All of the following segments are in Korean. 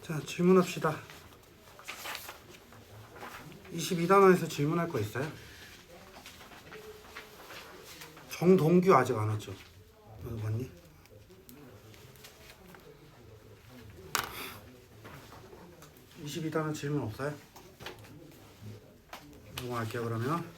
자, 질문합시다. 22단원에서 질문할 거 있어요? 정동규 아직 안 왔죠? 너 왔니? (22단원) 질문 없어요? 넘어갈게요. 그러면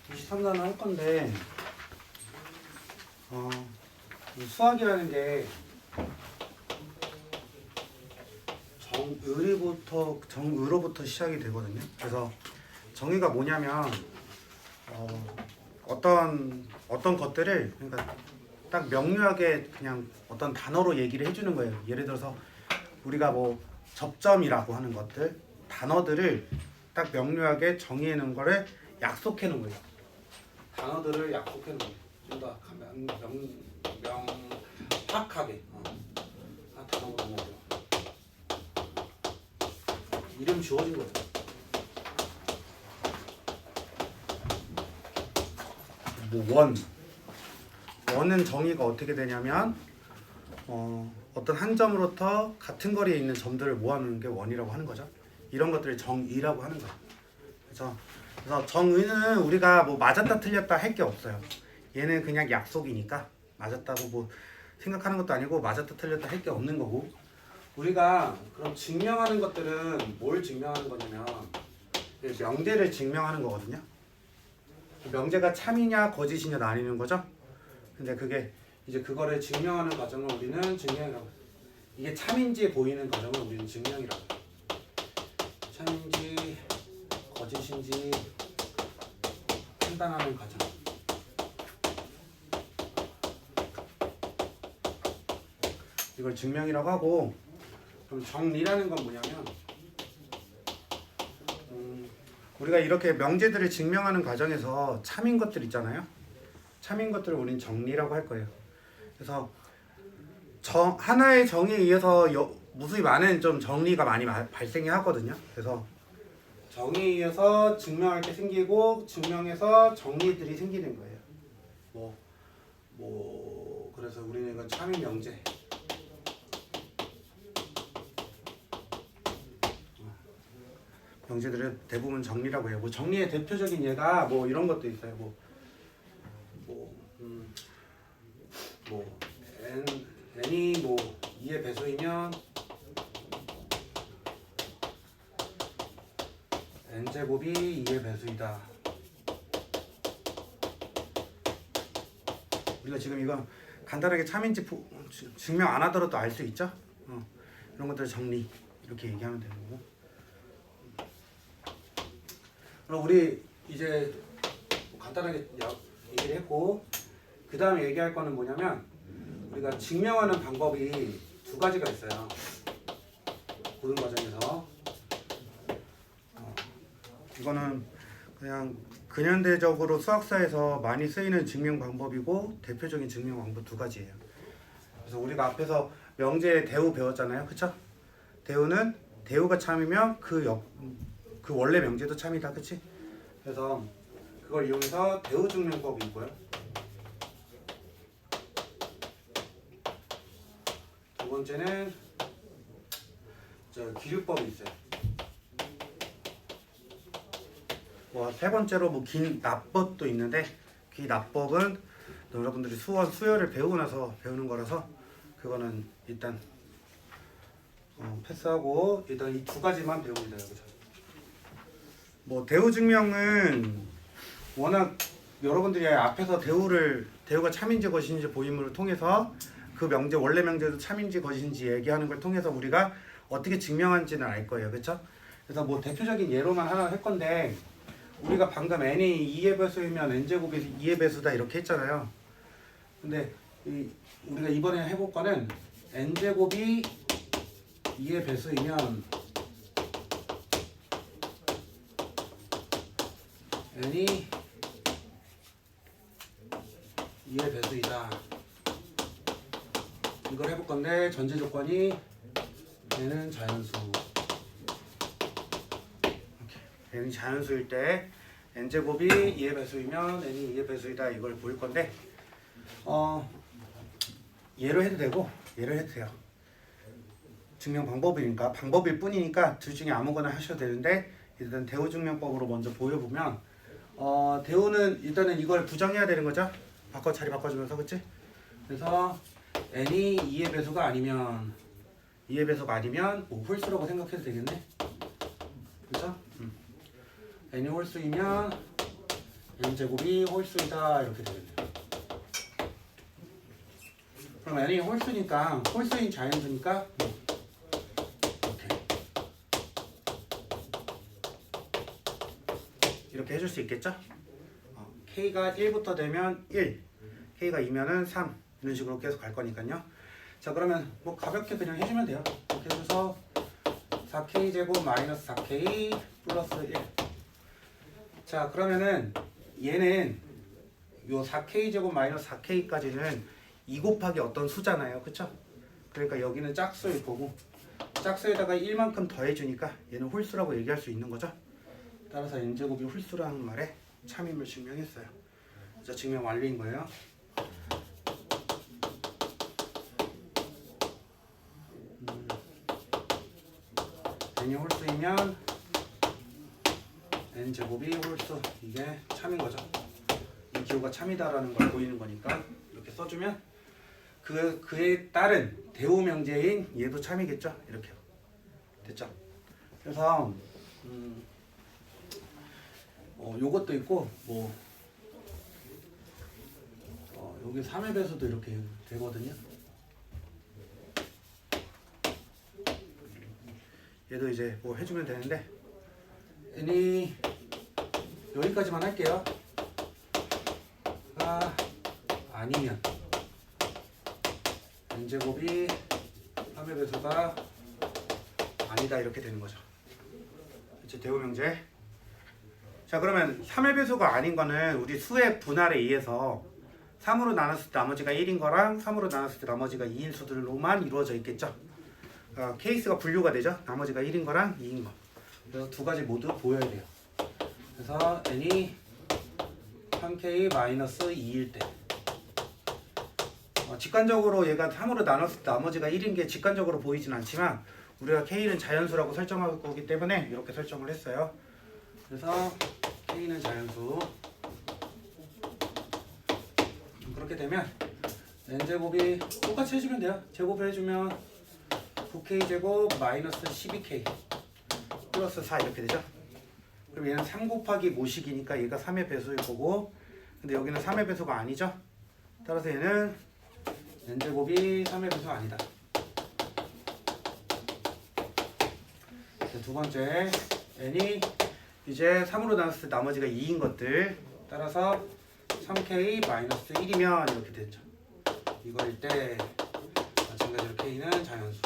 23단원 할 건데 수학이라는 게 정의로부터 시작이 되거든요. 그래서 정의가 뭐냐면 어떤 것들을 그러니까 딱 명료하게 그냥 어떤 단어로 얘기를 해주는 거예요. 예를 들어서 우리가 뭐 접점이라고 하는 것들 단어들을 딱 명료하게 정의해 놓은 거를 약속해 놓은 거예요. 단어들을 약속해 놓은 거예요. 좀 더 명확하게 단어가 너무 어려워. 이름 지워진 거예요. 뭐 원은 정의가 어떻게 되냐면 어떤 한 점으로부터 같은 거리에 있는 점들을 모아놓는 게 원이라고 하는 거죠. 이런 것들을 정의라고 하는 거예요. 그래서 정의는 우리가 뭐 맞았다 틀렸다 할 게 없어요. 얘는 그냥 약속이니까 맞았다고 뭐 생각하는 것도 아니고 맞았다 틀렸다 할 게 없는 거고, 우리가 그럼 증명하는 것들은 뭘 증명하는 거냐면 명제를 증명하는 거거든요. 명제가 참이냐 거짓이냐 나뉘는 거죠. 근데 그게 이제 그거를 증명하는 과정을 우리는 증명이라고 해요. 이게 참인지 보이는 과정을 우리는 증명이라고 해요. 참인지 거짓인지 판단하는 과정. 이걸 증명이라고 하고, 그럼 정리라는 건 뭐냐면 우리가 이렇게 명제들을 증명하는 과정에서 참인 것들 있잖아요. 참인 것들을 우리는 정리라고 할 거예요. 그래서 하나의 정의에 의해서 무수히 많은 좀 정리가 많이 발생이 하거든요. 그래서 정의에 의해서 증명할 게 생기고 증명해서 정리들이 생기는 거예요. 그래서 우리는 이건 참인 명제. 명제들은 대부분 정리라고 해요. 뭐 정리의 대표적인 예가 뭐 이런 것도 있어요. n이 뭐 2의 배수이면 n제곱이 2의 배수이다. 우리가 지금 이건 간단하게 참인지 증명 안 하더라도 알 수 있죠? 이런 것들 정리 이렇게 얘기하면 되는 거고. 그럼 우리 이제 간단하게 얘기를 했고, 그 다음에 얘기할 거는 뭐냐면 우리가 증명하는 방법이 두 가지가 있어요. 고등 과정에서 이거는 그냥 근현대적으로 수학사에서 많이 쓰이는 증명 방법이고 대표적인 증명 방법 두 가지예요. 그래서 우리가 앞에서 명제의 대우 배웠잖아요, 그쵸? 대우는 대우가 참이면 그 원래 명제도 참이다, 그치? 그래서 그걸 이용해서 대우 증명법이 있고요. 두 번째는 기류법이 있어요. 세 번째로 기납법도 있는데, 기납법은 여러분들이 수열을 배우고 나서 배우는 거라서 그거는 일단 패스하고 일단 이 두 가지만 배우면 돼요. 그죠? 대우 증명은 워낙 여러분들이 앞에서 대우가 참인지 거짓인지 보임을 통해서 그 명제 원래 명제도 참인지 거짓인지 얘기하는 걸 통해서 우리가 어떻게 증명하는지는 알 거예요. 그렇죠? 그래서 대표적인 예로만 하나 할 건데, 우리가 방금 n이 2의 배수이면 n제곱이 2의 배수다 이렇게 했잖아요. 근데 우리가 이번에 해볼 거는 n제곱이 2의 배수이면 n이 2의 배수이다. 이걸 해볼 건데 전제 조건이 n은 자연수. n이 자연수일 때 n제곱이 2의 배수이면 n이 2의 배수이다 이걸 보일 건데 얘로 해도 되고 얘를 해도 돼요. 증명 방법이니까 방법일 뿐이니까 둘 중에 아무거나 하셔도 되는데 일단 대우 증명법으로 먼저 보여보면 대우는 일단은 이걸 부정해야 되는 거죠. 자리 바꿔주면서 그치? 그래서 n이 2의 배수가 아니면 2의 배수가 아니면 뭐 홀수라고 생각해도 되겠네. 그죠? n이 홀수이면 n제곱이 홀수이다 이렇게 되겠네요. 그럼 n이 홀수니까 홀수인 자연수니까 이렇게 해줄 수 있겠죠? K가 1부터 되면 1, K가 2면은 3 이런 식으로 계속 갈 거니까요. 자 그러면 뭐 가볍게 그냥 해주면 돼요. 이렇게 해줘서 4K 제곱 마이너스 4K 플러스 1. 자 그러면은 얘는 요 4K 제곱 마이너스 4K까지는 2 곱하기 어떤 수잖아요. 그쵸? 그러니까 여기는 짝수일 거고 짝수에다가 1만큼 더해주니까 얘는 홀수라고 얘기할 수 있는 거죠. 따라서 n제곱이 홀수라는 말에 참임을 증명했어요. 자 증명 완료인 거예요. n이 홀수이면 n제곱이 홀수 이게 참인 거죠. 이 기호가 참이다라는 걸 보이는 거니까 이렇게 써주면 그에 따른 대우 명제인 얘도 참이겠죠. 이렇게 됐죠. 그래서 요것도 있고 뭐 여기 3의 배수도 이렇게 되거든요. 얘도 이제 뭐 해주면 되는데 n이 여기까지만 할게요. 아니면 n제곱이 3의 배수가 아니다 이렇게 되는 거죠. 이제 대우 명제. 자 그러면 3의 배수가 아닌 거는 우리 수의 분할에 의해서 3으로 나눴을 때 나머지가 1인 거랑 3으로 나눴을 때 나머지가 2인 수들로만 이루어져 있겠죠. 케이스가 분류가 되죠. 나머지가 1인 거랑 2인 거. 그래서 두 가지 모두 보여야 돼요. 그래서 n이 3k-2일 때 직관적으로 얘가 3으로 나눴을 때 나머지가 1인 게 직관적으로 보이진 않지만 우리가 k는 자연수라고 설정할 거기 때문에 이렇게 설정을 했어요. 그래서 k는 자연수. 그렇게 되면 n제곱이 똑같이 해주면 돼요. 제곱을 해주면 9k 제곱 마이너스 12k 플러스 4 이렇게 되죠. 그럼 얘는 3 곱하기 모식이니까 얘가 3의 배수일 거고 근데 여기는 3의 배수가 아니죠. 따라서 얘는 n제곱이 3의 배수가 아니다. 두 번째 n이 이제 3으로 나눴을 때 나머지가 2인 것들 따라서 3k-1이면 이렇게 됐죠. 이거일 때 마찬가지로 k는 자연수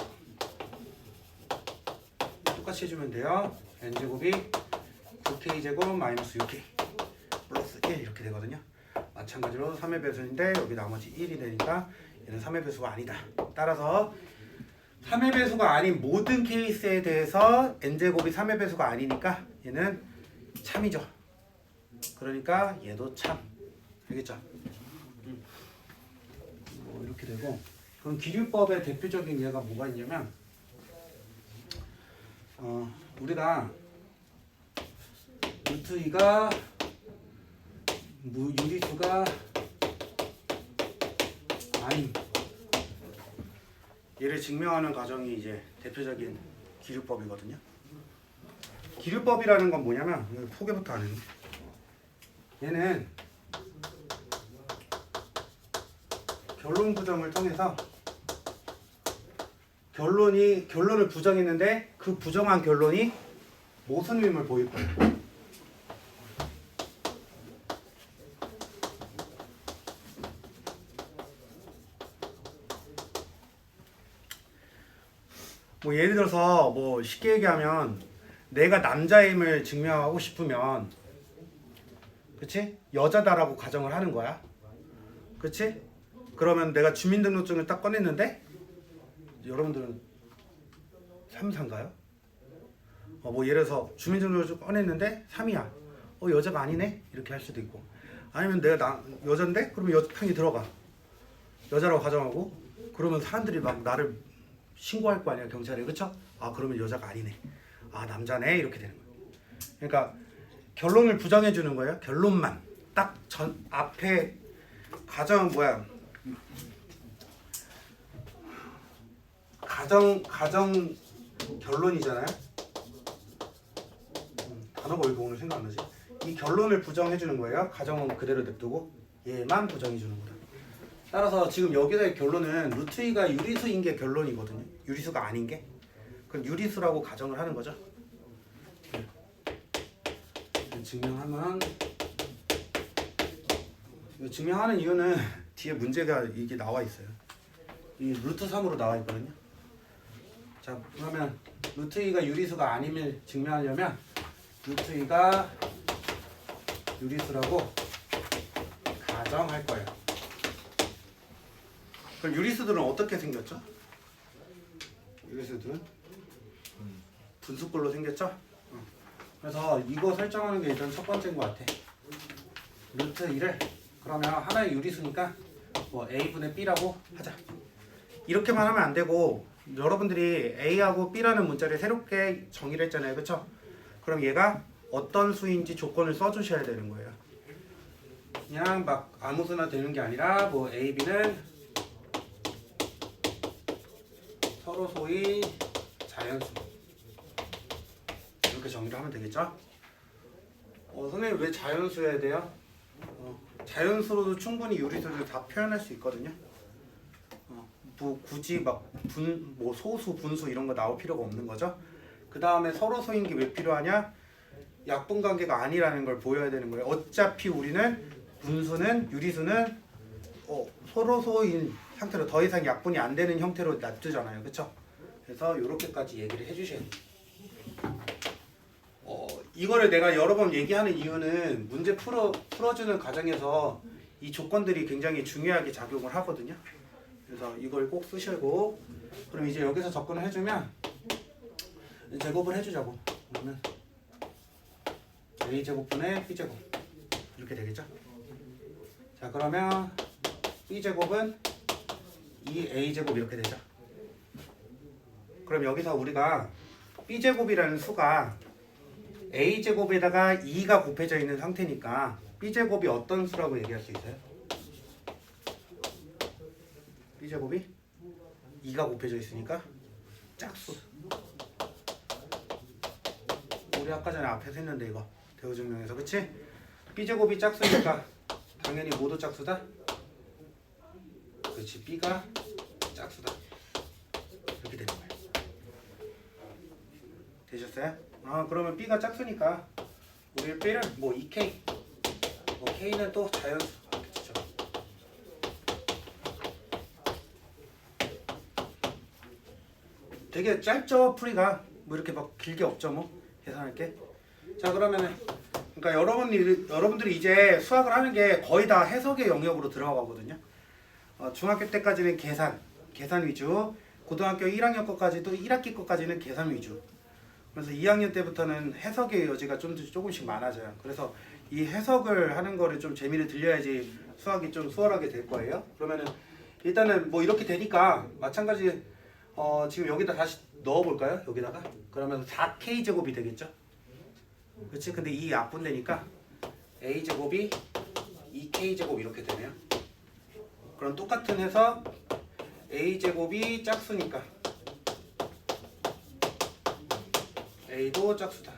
똑같이 해주면 돼요. n제곱이 9k제곱 마이너스 6k 플러스 1 이렇게 되거든요. 마찬가지로 3의 배수인데 여기 나머지 1이 되니까 얘는 3의 배수가 아니다. 따라서 3의 배수가 아닌 모든 케이스에 대해서 n제곱이 3의 배수가 아니니까 얘는 참이죠. 그러니까 얘도 참. 알겠죠? 뭐 이렇게 되고 그럼 기류법의 대표적인 예가 뭐가 있냐면 우리가 루트 2가 유리수가 아닌 얘를 증명하는 과정이 이제 대표적인 기류법이거든요. 기류법이라는 건 뭐냐면 소개부터 안 했네. 얘는 결론 부정을 통해서 결론을 부정했는데 그 부정한 결론이 모순임을 보일 거예요. 뭐 예를 들어서 뭐 쉽게 얘기하면 내가 남자임을 증명하고 싶으면 그치? 여자다라고 가정을 하는 거야. 그치? 그러면 내가 주민등록증을 딱 꺼냈는데 여러분들은 3사인가요? 뭐 예를 들어서 주민등록증을 꺼냈는데 3이야. 여자가 아니네 이렇게 할 수도 있고, 아니면 내가 여잔데 그러면 여편이 들어가 여자라고 가정하고, 그러면 사람들이 막 나를 신고할 거 아니야 경찰에, 그쵸? 그러면 여자가 아니네, 남자네 이렇게 되는 거예요. 그러니까 결론을 부정해 주는 거예요. 결론만 딱 전 앞에 가정 가정 결론이잖아요. 단어가 왜 오늘 생각 안 나지? 이 결론을 부정해 주는 거예요. 가정은 그대로 냅두고 얘만 부정해 주는 거다. 따라서 지금 여기서의 결론은 루트 2가 유리수인 게 결론이거든요. 유리수가 아닌 게. 그럼 유리수라고 가정을 하는 거죠. 증명하면, 증명하는 이유는 뒤에 문제가 이게 나와 있어요. 이 루트 3으로 나와 있거든요. 자, 그러면 루트 2가 유리수가 아님을 증명하려면 루트 2가 유리수라고 가정할 거예요. 그럼 유리수들은 어떻게 생겼죠? 유리수들은 분수꼴로 생겼죠? 그래서 이거 설정하는 게 일단 첫 번째인 것 같아. 루트 2를 그러면 하나의 유리수니까 A분의 B라고 하자. 이렇게만 하면 안 되고, 여러분들이 A하고 B라는 문자를 새롭게 정의를 했잖아요, 그쵸? 그럼 얘가 어떤 수인지 조건을 써주셔야 되는 거예요. 그냥 막 아무 수나 되는 게 아니라 A, B는 서로 소위 자연수, 이렇게 정의를 하면 되겠죠? 선생님 왜 자연수여야 돼요? 자연수로도 충분히 유리수를 다 표현할 수 있거든요. 굳이 소수, 분수 이런 거 나올 필요가 없는 거죠. 그 다음에 서로 소인 게 왜 필요하냐? 약분 관계가 아니라는 걸 보여야 되는 거예요. 어차피 우리는 분수는, 유리수는 서로 소인 상태로 더 이상 약분이 안 되는 형태로 놔두잖아요, 그쵸? 그래서 이렇게까지 얘기를 해주셔야 돼요. 이거를 내가 여러 번 얘기하는 이유는 문제 풀어주는 과정에서 이 조건들이 굉장히 중요하게 작용을 하거든요. 그래서 이걸 꼭 쓰시고, 그럼 이제 여기서 접근을 해주면 제곱을 해주자고. 그러면 A제곱분의 B제곱 이렇게 되겠죠? 자, 그러면 B제곱은 2A제곱 이렇게 되죠? 그럼 여기서 우리가 B제곱이라는 수가 A제곱에다가 2가 곱해져 있는 상태니까 B제곱이 어떤 수라고 얘기할 수 있어요? B제곱이 2가 곱해져 있으니까 짝수. 우리 아까 전에 앞에서 했는데 이거 대우증명에서, 그치? B제곱이 짝수니까 당연히 모두 짝수다. 그렇지, B가 짝수다. 이렇게 되는 거예요. 되셨어요? 그러면 B가 짝수니까 우리 B를 2K, K는 또 자연수 이렇게 치죠. 되게 짧죠, 풀이가. 이렇게 막 길게 없죠, 계산할게. 자, 그러면은 그러니까 여러분들이 이제 수학을 하는 게 거의 다 해석의 영역으로 들어가거든요. 중학교 때까지는 계산 위주, 고등학교 1학년 거까지도 1학기 거까지는 계산 위주. 그래서 2학년 때부터는 해석의 여지가 조금씩 많아져요. 그래서 이 해석을 하는 거를 좀 재미를 들려야지 수학이 좀 수월하게 될 거예요. 그러면은 일단은 이렇게 되니까 마찬가지 지금 여기다 다시 넣어볼까요? 여기다가 그러면 4K 제곱이 되겠죠? 그렇지? 근데 이 약분되니까 A 제곱이 2K 제곱 이렇게 되네요. 그럼 똑같은 해석 A 제곱이 짝수니까 A도 짝수다.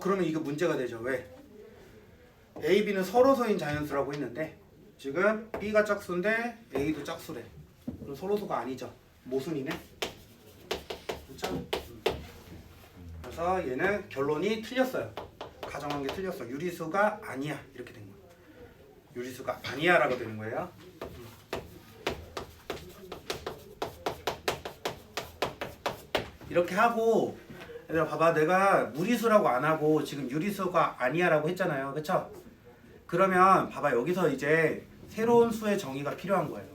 그러면 이거 문제가 되죠. 왜? A, B는 서로소인 자연수라고 했는데 지금 B가 짝수인데 A도 짝수래. 그럼 서로소가 아니죠. 모순이네. 그렇죠? 그래서 얘는 결론이 틀렸어요. 가정한 게 틀렸어. 유리수가 아니야. 이렇게 된 거예요. 유리수가 아니야 라고 되는 거예요. 이렇게 하고, 얘들아 봐봐, 내가 무리수라고 안 하고 지금 유리수가 아니야 라고 했잖아요, 그쵸? 그러면 봐봐, 여기서 이제 새로운 수의 정의가 필요한 거예요.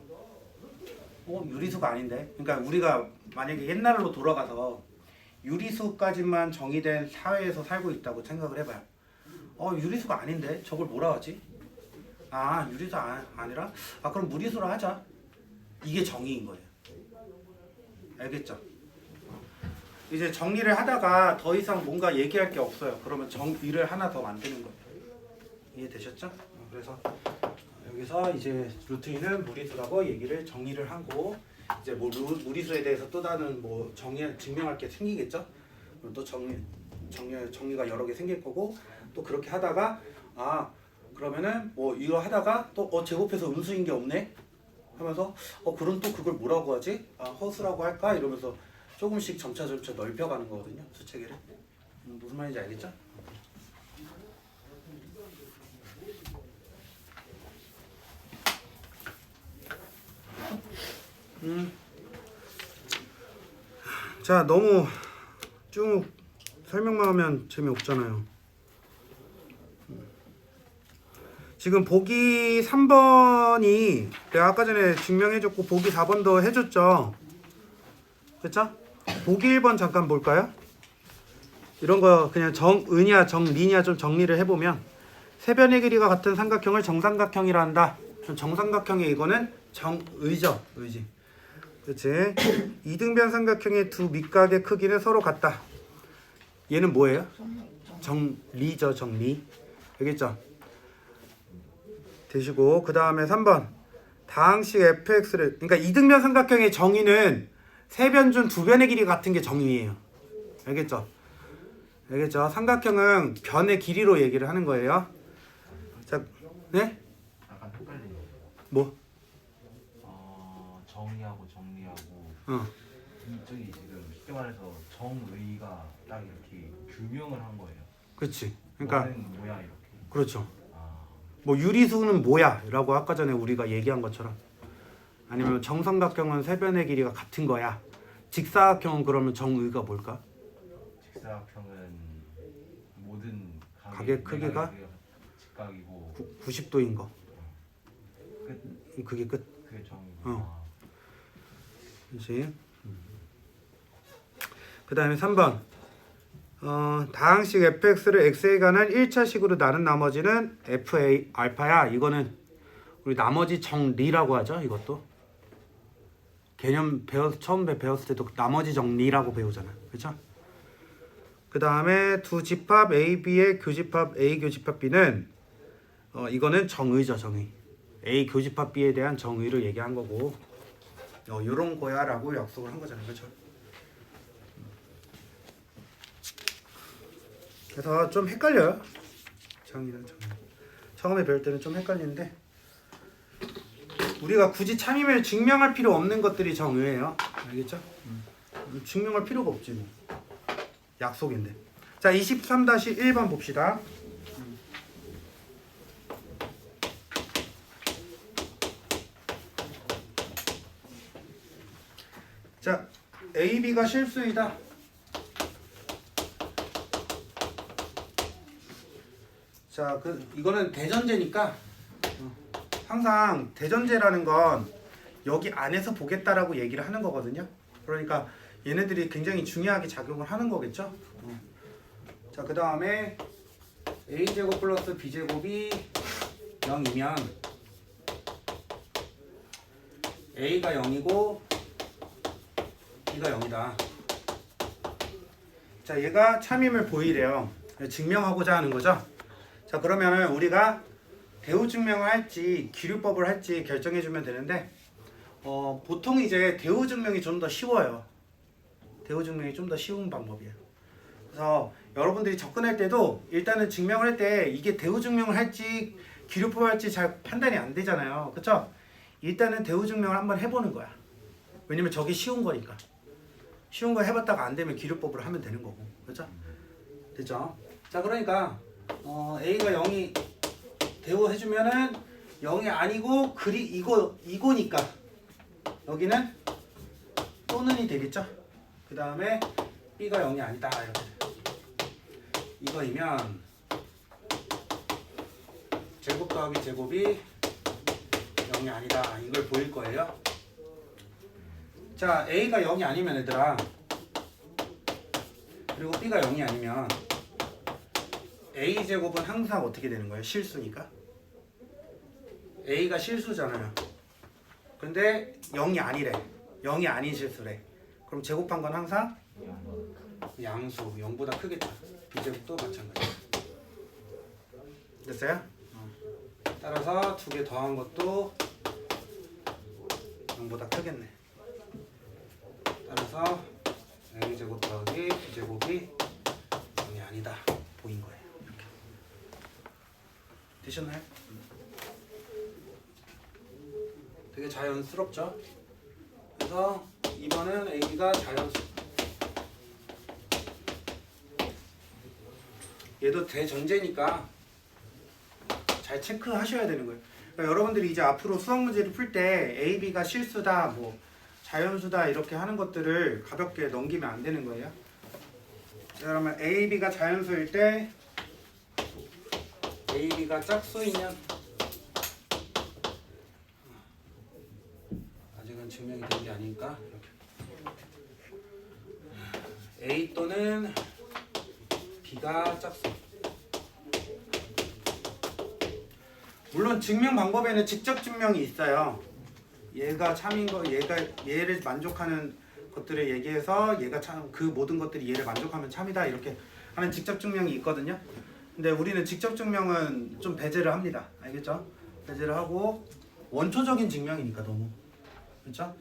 유리수가 아닌데? 그러니까 우리가 만약에 옛날로 돌아가서 유리수까지만 정의된 사회에서 살고 있다고 생각을 해봐요. 유리수가 아닌데 저걸 뭐라 하지? 유리수 아니라? 그럼 무리수로 하자. 이게 정의인 거예요. 알겠죠? 이제 정리를 하다가 더 이상 뭔가 얘기할 게 없어요. 그러면 정의를 하나 더 만드는 거예요. 이해되셨죠? 그래서 여기서 이제 루트 2는 무리수라고 얘기를 정리를 하고, 이제 뭐 무리수에 대해서 또 다른 뭐 증명할 게 생기겠죠? 그럼 또 정리가 여러 개 생길 거고, 또 그렇게 하다가 그러면은 뭐 이거 하다가 또 제곱해서 음수인 게 없네 하면서 그럼 또 그걸 뭐라고 하지? 허수라고 할까? 이러면서 조금씩 점차 넓혀가는 거거든요. 수체계를. 무슨 말인지 알겠죠? 자, 너무 쭉 설명만 하면 재미없잖아요. 지금 보기 3번이 내가 아까 전에 증명해줬고 보기 4번도 해줬죠. 그쵸? 보기 1번 잠깐 볼까요? 이런 거 그냥 정의냐 정리냐 좀 정리를 해보면, 세변의 길이가 같은 삼각형을 정삼각형이라 한다. 정삼각형의 이거는 정의죠. 의지. 그치? 이등변 삼각형의 두 밑각의 크기는 서로 같다. 얘는 뭐예요? 정리죠. 정리. 알겠죠? 되시고, 그 다음에 3번 다항식 fx를, 그러니까 이등변 삼각형의 정의는 세 변 중 두 변의 길이 같은 게 정의예요. 알겠죠? 알겠죠? 삼각형은 변의 길이로 얘기를 하는 거예요. 자, 네? 약간 헷갈리네요. 뭐? 정의하고 정리하고 이쪽이 지금 쉽게 말해서 정의가 딱 이렇게 규명을 한 거예요. 그렇지. 그러니까 뭐야 이렇게. 그렇죠. 뭐 유리수는 뭐야? 라고 아까 전에 우리가 얘기한 것처럼, 아니면 정삼각형은 세 변의 길이가 같은 거야. 직사각형은 그러면 정의가 뭘까? 직사각형은 모든 각의 크기가 직각이고 90도인 거. 끝. 그게 끝. 그게 정의구나. 그렇지. 그 다음에 3번 다항식 fx를 x에 관한 1차식으로 나눈 나머지는 fa 알파야. 이거는 우리 나머지 정리라고 하죠. 이것도 개념 처음 배웠을 때도 나머지 정리라고 배우잖아. 그렇죠? 그 다음에 두 집합 AB의 교집합 A 교집합 B는 이거는 정의죠. 정의. A 교집합 B에 대한 정의를 얘기한 거고, 요런 거야 라고 약속을 한 거잖아요. 그렇죠? 그래서 좀 헷갈려요. 정의랑 정의. 처음에 배울 때는 좀 헷갈리는데, 우리가 굳이 참임을 증명할 필요 없는 것들이 정의예요. 알겠죠? 증명할 필요가 없지 뭐. 약속인데. 자, 23-1번 봅시다. 자, AB가 실수이다. 자, 이거는 대전제니까 항상 대전제라는 건 여기 안에서 보겠다라고 얘기를 하는 거거든요. 그러니까 얘네들이 굉장히 중요하게 작용을 하는 거겠죠. 자, 그 다음에 a제곱 플러스 b제곱이 0이면 a가 0이고 b가 0이다. 자, 얘가 참임을 보이래요. 증명하고자 하는 거죠. 자, 그러면은 우리가 대우 증명을 할지 기류법을 할지 결정해 주면 되는데, 보통 이제 대우 증명이 좀 더 쉬워요. 대우 증명이 좀 더 쉬운 방법이에요. 그래서 여러분들이 접근할 때도 일단은 증명을 할 때 이게 대우 증명을 할지 기류법을 할지 잘 판단이 안 되잖아요. 그렇죠? 일단은 대우 증명을 한번 해보는 거야. 왜냐면 저게 쉬운 거니까. 쉬운 거 해봤다가 안 되면 기류법으로 하면 되는 거고. 그렇죠? 됐죠? 자, 그러니까 A가 0이 대우해주면은 0이 아니고 이거니까 여기는 또는이 되겠죠? 그 다음에 B가 0이 아니다. 이렇게. 이거이면 제곱 더하기 제곱이 0이 아니다. 이걸 보일 거예요. 자, A가 0이 아니면 얘들아 그리고 b가 0이 아니면 a제곱은 항상 어떻게 되는 거예요? 실수니까. a가 실수잖아요. 근데 0이 아니래. 0이 아닌 실수래. 그럼 제곱한 건 항상 양수. 0보다 크겠죠. b제곱도 마찬가지. 됐어요? 따라서 두 개 더한 것도 0보다 크겠네. 따라서 a제곱 더하기 b제곱이 0이 아니다. 보인 거예요. 이렇게. 되셨나요? 되게 자연스럽죠? 그래서 2번은 a가 자연수. 얘도 대전제니까 잘 체크하셔야 되는 거예요. 그러니까 여러분들이 이제 앞으로 수학 문제를 풀 때 A, B가 실수다, 뭐 자연수다 이렇게 하는 것들을 가볍게 넘기면 안 되는 거예요. 자, 그러면 A, B가 자연수일 때 A, B가 짝수이면 아직은 증명이 된 게 아니니까 이렇게 A 또는 B가 짝수. 물론 증명 방법에는 직접 증명이 있어요. 얘가 참인 거, 얘를 만족하는 것들을 얘기해서 얘가 참, 그 모든 것들이 얘를 만족하면 참이다 이렇게 하는 직접 증명이 있거든요. 근데 우리는 직접 증명은 좀 배제를 합니다. 알겠죠? 배제를 하고 원초적인 증명이니까 너무 그렇죠?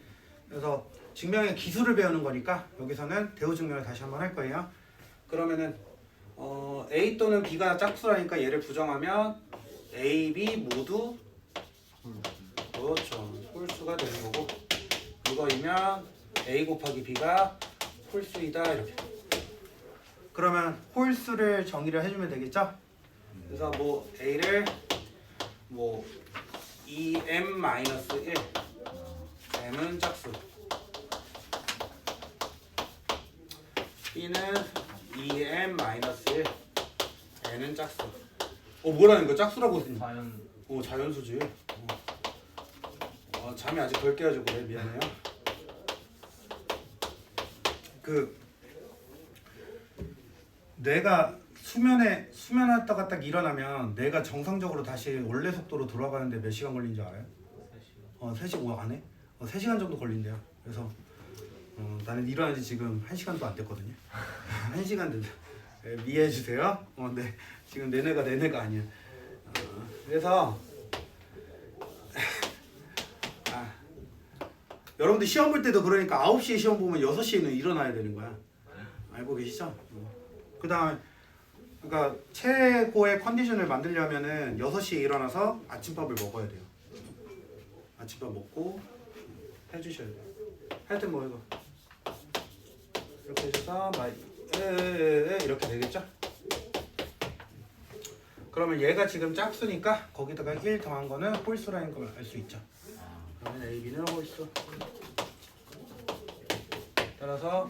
그래서 증명의 기술을 배우는 거니까 여기서는 대우 증명을 다시 한번 할 거예요. 그러면은 A 또는 B가 짝수라니까 얘를 부정하면 A, B 모두 그렇죠. 홀수가 되는 거고 그거이면 A 곱하기 B가 홀수이다 이렇게. 그러면 홀수를 정의를 해주면 되겠죠? 그래서 뭐 A를 뭐 2m-1 m은 짝수 B는 2m-1 n은 짝수. 뭐라는 거? 짝수라고 했니? 자연수지. 잠이 아직 덜 깨가지고 그래. 미안해요. 뇌가 수면에 왔다가 딱 일어나면 뇌가 정상적으로 다시 원래 속도로 돌아가는데 몇 시간 걸린 줄 알아요? 3시간 안 해? 3시간 정도 걸린대요. 그래서 나는 일어난 지 지금 1시간도 안 됐거든요. 1시간 됐. 이해해 주세요. 네. 지금 내 뇌가 아니야. 그래서 여러분들 시험 볼 때도 그러니까 9시에 시험 보면 6시에는 일어나야 되는 거야. 알고 계시죠? 그 다음에 그러니까 최고의 컨디션을 만들려면은 6시에 일어나서 아침밥을 먹어야 돼요. 아침밥 먹고 해주셔야 돼요. 하여튼 뭐 이거 이렇게 해줘서 이렇게 되겠죠? 그러면 얘가 지금 짝수니까 거기다가 1 더한 거는 홀수라는 걸 알 수 있죠. 그러면 A, B는 홀수. 따라서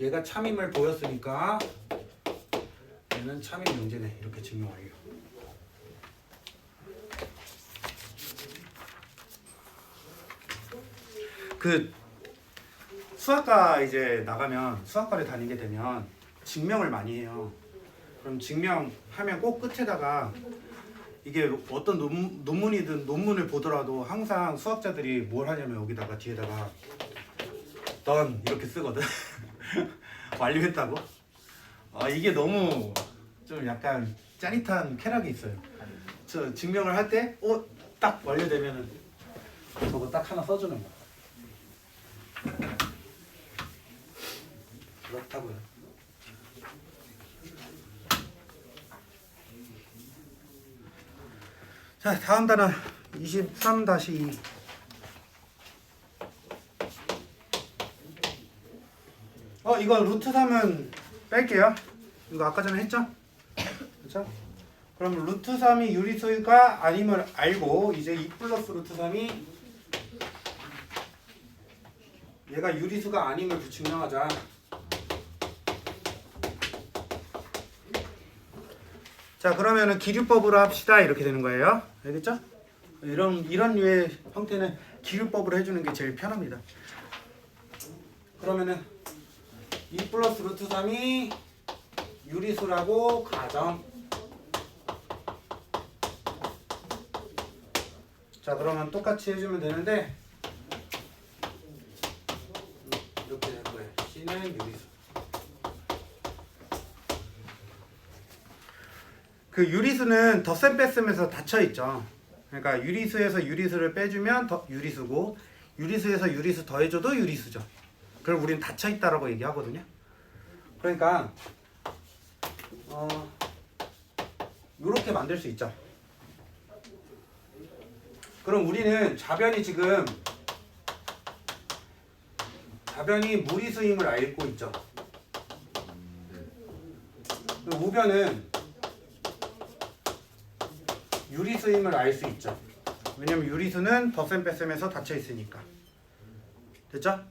얘가 참임을 보였으니까 얘는 참임 명제네. 이렇게 증명 완료. 수학과 이제 나가면 수학과를 다니게 되면 증명을 많이 해요. 그럼 증명하면 꼭 끝에다가 이게 어떤 논문이든 논문을 보더라도 항상 수학자들이 뭘 하냐면 여기다가 뒤에다가 done 이렇게 쓰거든. 완료했다고. 이게 너무 좀 약간 짜릿한 쾌락이 있어요. 저 증명을 할 때 딱 완료되면은 저거 딱 하나 써주는 거야. 그렇다고요. 자, 다음 단원 23-2. 이거 루트 3은 뺄게요. 이거 아까 전에 했죠? 그렇죠? 그럼 루트 3이 유리수가 아님을 알고 이제 2 플러스 루트 3이 얘가 유리수가 아님을 증명하자. 자, 그러면은 기류법으로 합시다. 이렇게 되는 거예요. 알겠죠? 이런 류의 형태는 기류법으로 해주는 게 제일 편합니다. 그러면은 2 플러스 루트 3이 유리수라고 가정. 자, 그러면 똑같이 해주면 되는데 이렇게 될 거예요. C는 유리수. 그 유리수는 덧셈 뺐음에서 닫혀 있죠. 그러니까 유리수에서 유리수를 빼주면 유리수고, 유리수에서 유리수 더해줘도 유리수죠. 그걸 우리는 닫혀 있다라고 얘기하거든요. 그러니까 이렇게 만들 수 있죠. 그럼 우리는 좌변이 지금 무리수임을 알고 있죠. 그럼 우변은 유리수임을 알 수 있죠. 왜냐면 유리수는 덧셈 뺄셈에서 닫혀 있으니까. 됐죠?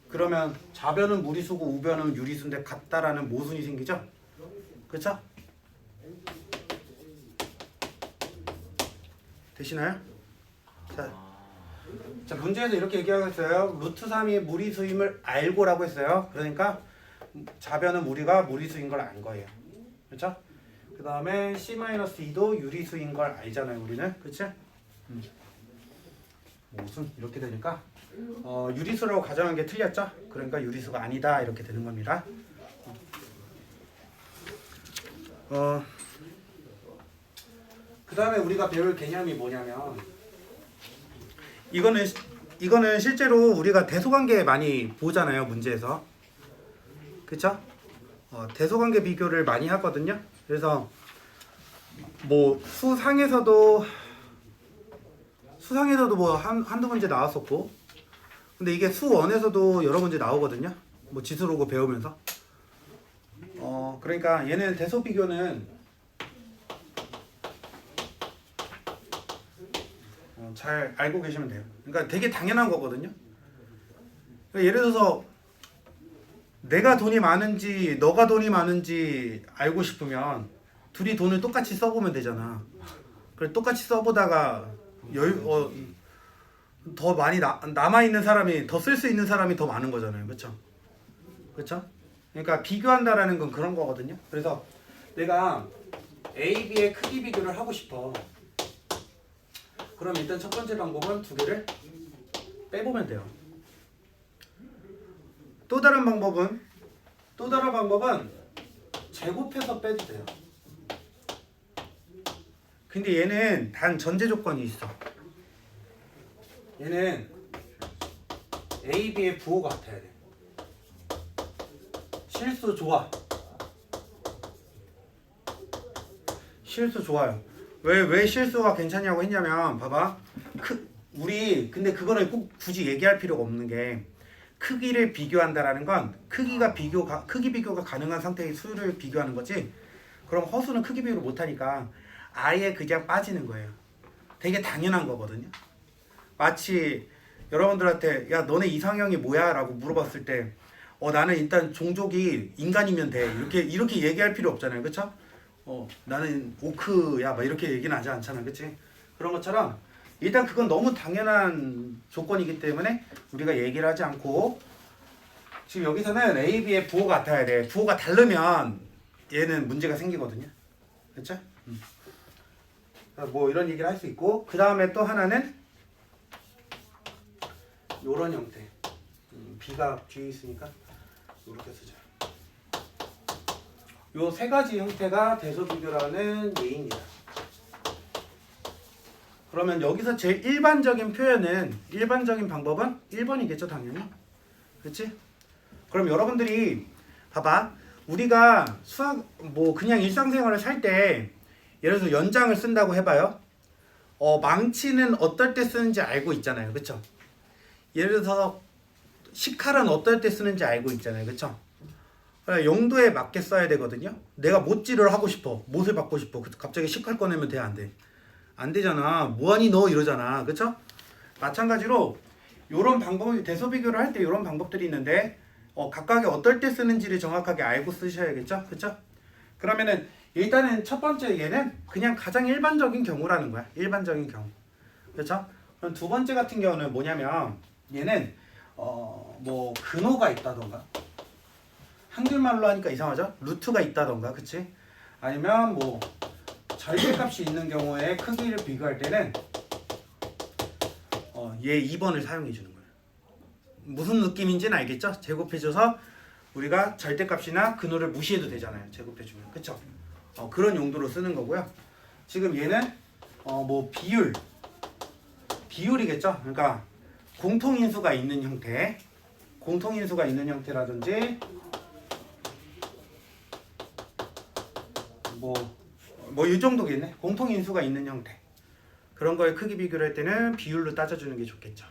그러면 좌변은 무리수고 우변은 유리수인데 같다라는 모순이 생기죠? 그렇죠? 되시나요? 자, 문제에서 이렇게 얘기하고 있어요. 루트 3이 무리수임을 알고라고 했어요. 그러니까 좌변은 무리수인 걸 안 거예요. 그렇죠? 그 다음에 C-2도 유리수인 걸 알잖아요, 우리는. 그치? 무슨 이렇게 되니까 유리수라고 가정한 게 틀렸죠? 그러니까 유리수가 아니다 이렇게 되는 겁니다. 그 다음에 우리가 배울 개념이 뭐냐면 이거는 실제로 우리가 대소관계 많이 보잖아요, 문제에서. 그쵸? 대소관계 비교를 많이 하거든요. 그래서 뭐 수상에서도 뭐 한두 문제 나왔었고, 근데 이게 수원에서도 여러 문제 나오거든요. 뭐 지수로고 배우면서. 그러니까 얘는 대소 비교는 잘 알고 계시면 돼요. 그러니까 되게 당연한 거거든요. 그러니까 예를 들어서 내가 돈이 많은지 너가 돈이 많은지 알고 싶으면 둘이 돈을 똑같이 써보면 되잖아. 그래 똑같이 써보다가 더 많이 남아있는 사람이 더 쓸 수 있는 사람이 더 많은 거잖아요. 그렇죠? 그렇죠? 그러니까 비교한다라는 건 그런 거거든요. 그래서 내가 A, B의 크기 비교를 하고 싶어. 그럼 일단 첫 번째 방법은 두 개를 빼보면 돼요. 또 다른 방법은 제곱해서 빼도 돼요. 근데 얘는 단 전제 조건이 있어. 얘는 A, B의 부호가 같아야 돼. 실수 좋아. 실수 좋아요. 왜 실수가 괜찮냐고 했냐면 봐봐. 근데 그거는 꼭 굳이 얘기할 필요가 없는 게 크기를 비교한다라는 건 크기 비교가 가능한 상태의 수를 비교하는 거지. 그럼 허수는 크기 비교를 못 하니까 아예 그냥 빠지는 거예요. 되게 당연한 거거든요. 마치 여러분들한테 야 너네 이상형이 뭐야? 라고 물어봤을 때 나는 일단 종족이 인간이면 돼. 이렇게 얘기할 필요 없잖아요. 그쵸? 나는 오크야 막 이렇게 얘기는 하지 않잖아. 그치? 그런 것처럼 일단 그건 너무 당연한 조건이기 때문에 우리가 얘기를 하지 않고 지금 여기서는 A, B의 부호가 같아야 돼. 부호가 다르면 얘는 문제가 생기거든요. 그쵸? 뭐 이런 얘기를 할 수 있고 그 다음에 또 하나는 요런 형태. B가 뒤에 있으니까 이렇게 쓰자. 요 세 가지 형태가 대소비교라는 예입니다. 그러면 여기서 제일 일반적인 방법은 1번이겠죠, 당연히. 그렇지? 그럼 여러분들이 봐봐. 우리가 그냥 일상생활을 살 때 예를 들어서 연장을 쓴다고 해봐요. 망치는 어떨 때 쓰는지 알고 있잖아요. 그렇죠? 예를 들어서 식칼은 어떨 때 쓰는지 알고 있잖아요. 그렇죠? 용도에 맞게 써야 되거든요. 내가 못질을 하고 싶어. 못을 받고 싶어. 갑자기 식칼 꺼내면 돼, 안 돼? 안 되잖아. 뭐하니 너 이러잖아. 그쵸? 마찬가지로 요런 방법, 대소비교를 할 때 요런 방법들이 있는데 각각의 어떨 때 쓰는지를 정확하게 알고 쓰셔야겠죠? 그쵸? 그러면은 일단은 첫 번째 얘는 그냥 가장 일반적인 경우라는 거야. 일반적인 경우. 그쵸? 그럼 두 번째 같은 경우는 뭐냐면 얘는 뭐 근호가 있다던가 한글말로 하니까 이상하죠? 루트가 있다던가, 그치? 아니면 뭐 절대값이 있는 경우에 크기를 비교할 때는 얘 2번을 사용해 주는 거예요. 무슨 느낌인지는 알겠죠? 제곱해줘서 우리가 절대값이나 근호를 무시해도 되잖아요. 제곱해주면, 그쵸? 그런 용도로 쓰는 거고요. 지금 얘는 뭐 비율이겠죠? 그러니까 공통인수가 있는 형태라든지 뭐 이 정도겠네. 공통인수가 있는 형태. 그런 거에 크기 비교를 할 때는 비율로 따져주는 게 좋겠죠.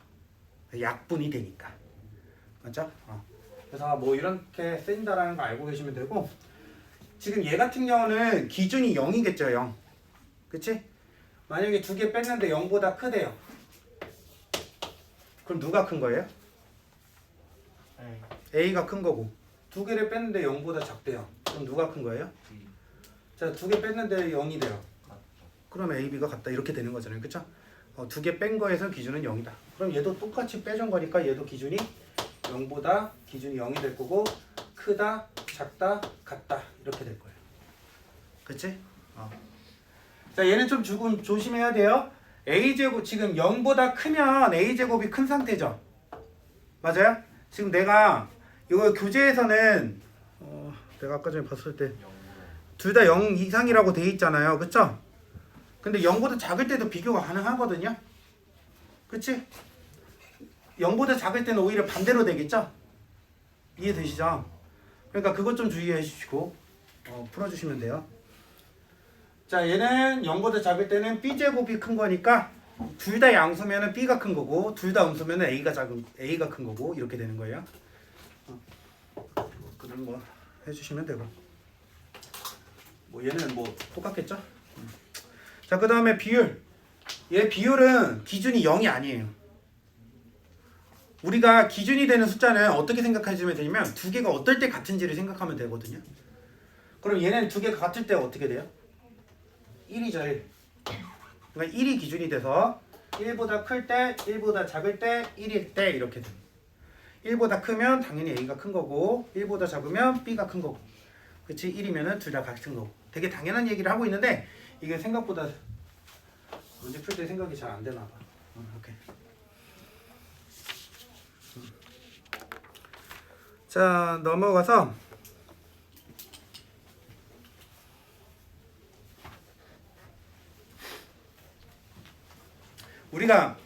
약분이 되니까. 맞죠? 그래서 뭐 이렇게 쓰인다라는 거 알고 계시면 되고, 지금 얘 같은 경우는 기준이 0이겠죠. 0. 그치? 만약에 두 개 뺐는데 0보다 크대요. 그럼 누가 큰 거예요? A가 큰 거고, 두 개를 뺐는데 0보다 작대요. 그럼 누가 큰 거예요? 자, 두 개 뺐는데 0이 돼요. 그럼 A, B가 같다 이렇게 되는 거잖아요. 그쵸? 두 개 뺀 거에서 기준은 0이다. 그럼 얘도 똑같이 빼준 거니까 얘도 기준이 0보다 기준이 0이 될 거고, 크다, 작다, 같다 이렇게 될 거예요. 그치? 자, 얘는 좀 조금 조심해야 돼요. A제곱 지금 0보다 크면 A제곱이 큰 상태죠. 맞아요? 지금 내가 이거 교재에서는 내가 아까 전에 봤을 때 둘 다 0 이상이라고 돼 있잖아요. 그쵸? 근데 0보다 작을 때도 비교가 가능하거든요. 그치? 0보다 작을 때는 오히려 반대로 되겠죠? 이해되시죠? 그러니까 그것 좀 주의해 주시고 풀어주시면 돼요. 자, 얘는 0보다 작을 때는 B제곱이 큰 거니까 둘 다 양수면은 B가 큰 거고, 둘 다 음수면은 A가 큰 거고 이렇게 되는 거예요. 그럼 뭐 해주시면 되고, 뭐 얘는 뭐 똑같겠죠? 자, 그 다음에 비율. 얘 비율은 기준이 0이 아니에요. 우리가 기준이 되는 숫자는 어떻게 생각하시면 되냐면 두 개가 어떨 때 같은지를 생각하면 되거든요. 그럼 얘는 두 개가 같을 때 어떻게 돼요? 1이죠. 1. 그러니까 1이 기준이 돼서 1보다 클 때, 1보다 작을 때, 1일 때 이렇게 됩니다. 1보다 크면 당연히 A가 큰 거고, 1보다 작으면 B가 큰 거고, 그치? 1이면은 둘 다 같은 거고. 되게 당연한 얘기를 하고 있는데 이게 생각보다 문제 풀 때 생각이 잘 안 되나 봐. 오케이. 자, 넘어가서 우리가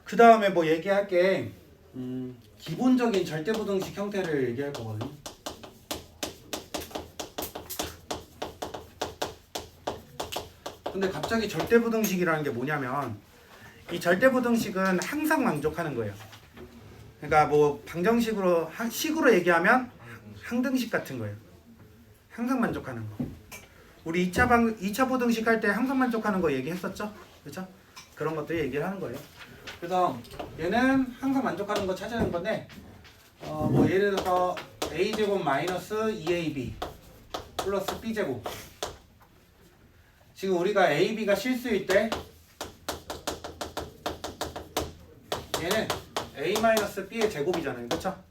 그 다음에 뭐 얘기할 게 기본적인 절대부등식 형태를 얘기할 거거든요. 근데 갑자기 절대부등식이라는 게 뭐냐면 이 절대부등식은 항상 만족하는 거예요. 그러니까 뭐 방정식으로 식으로 얘기하면 항등식 같은 거예요. 항상 만족하는 거. 우리 2차 부등식 할 때 항상 만족하는 거 얘기했었죠? 그렇죠? 그런 것들 얘기를 하는 거예요. 그래서 얘는 항상 만족하는 거 찾아낸 건데 뭐 예를 들어서 a제곱 마이너스 2ab 플러스 b제곱. 지금 우리가 ab가 실수일 때 얘는 a-b의 제곱이잖아요. 그쵸?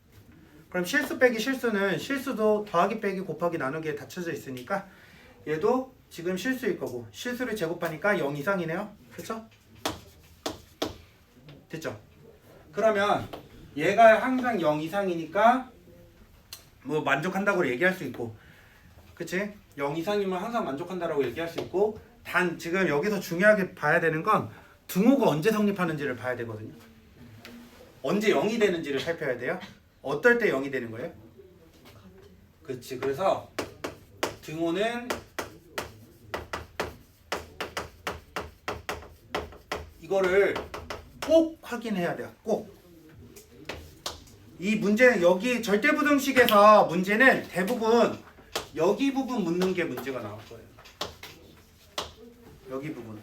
그럼 실수 빼기 실수는 실수도 더하기 빼기 곱하기 나누기에 닫혀져 있으니까 얘도 지금 실수일 거고, 실수를 제곱하니까 0 이상이네요. 그쵸? 됐죠? 그러면 얘가 항상 0 이상이니까 뭐 만족한다고 얘기할 수 있고, 그치? 0 이상이면 항상 만족한다라고 얘기할 수 있고, 단 지금 여기서 중요하게 봐야 되는 건 등호가 언제 성립하는지를 봐야 되거든요. 언제 0이 되는지를 살펴야 돼요. 어떨 때 0이 되는 거예요? 그치. 그래서 등호는 이거를 꼭 확인해야 돼요. 꼭. 이 문제는 여기 절대부등식에서 문제는 대부분 여기 부분 묻는 게 문제가 나올 거예요. 여기 부분.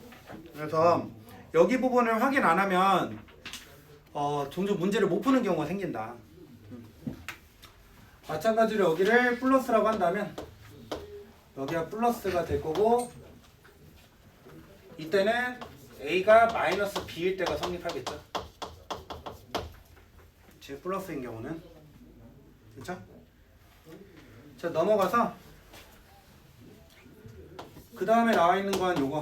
그래서 여기 부분을 확인 안 하면 종종 문제를 못 푸는 경우가 생긴다. 마찬가지로 여기를 플러스라고 한다면 여기가 플러스가 될 거고, 이때는 a가 마이너스 b일 때가 성립하겠죠. 즉 플러스인 경우는 그쵸? 자 넘어가서 그 다음에 나와 있는 건 요거.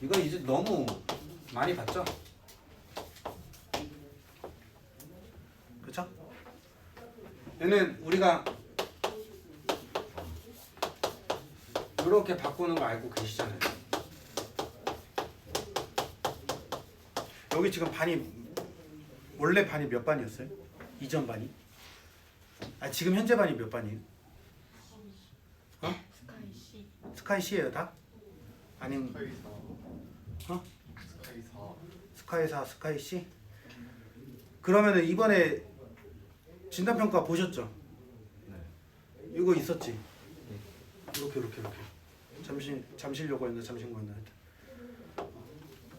이거 이제 너무 많이 봤죠? 그쵸? 얘는 우리가 이렇게 바꾸는 거 알고 계시잖아요. 여기 지금 반이 원래 반이 몇 반이었어요? 이전 반이? 아 지금 현재 반이 몇 반이에요? 어? 스카이 C. 스카이 C예요 다? 아니면 스카이 4. 어? 스카이 4. 스카이 4, 스카이 C? 그러면은 이번에 진단평가 보셨죠? 네. 이거 있었지? 이렇게 잠실요거였나 잠실거였나 하여튼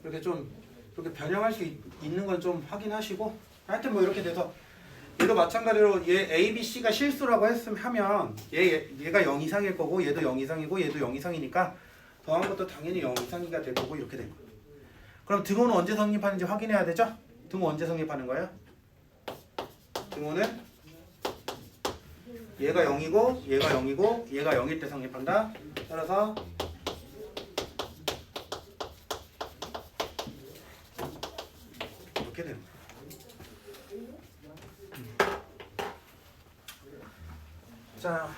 이렇게 좀 이렇게 변형할 수 있는 건 좀 확인하시고 하여튼 뭐 이렇게 돼서 얘도 마찬가지로 얘 A, B, C가 실수라고 하면 얘가 0 이상일 거고 얘도 0 이상이고 얘도 0 이상이니까 더한 것도 당연히 0 이상이가 될 거고 이렇게 된 거예요. 그럼 등호는 언제 성립하는지 확인해야 되죠? 등호 언제 성립하는 거예요? 등호는 얘가 0이고 얘가 0이고 얘가 0일 때 성립한다. 따라서 이렇게 되는 거예요. 자,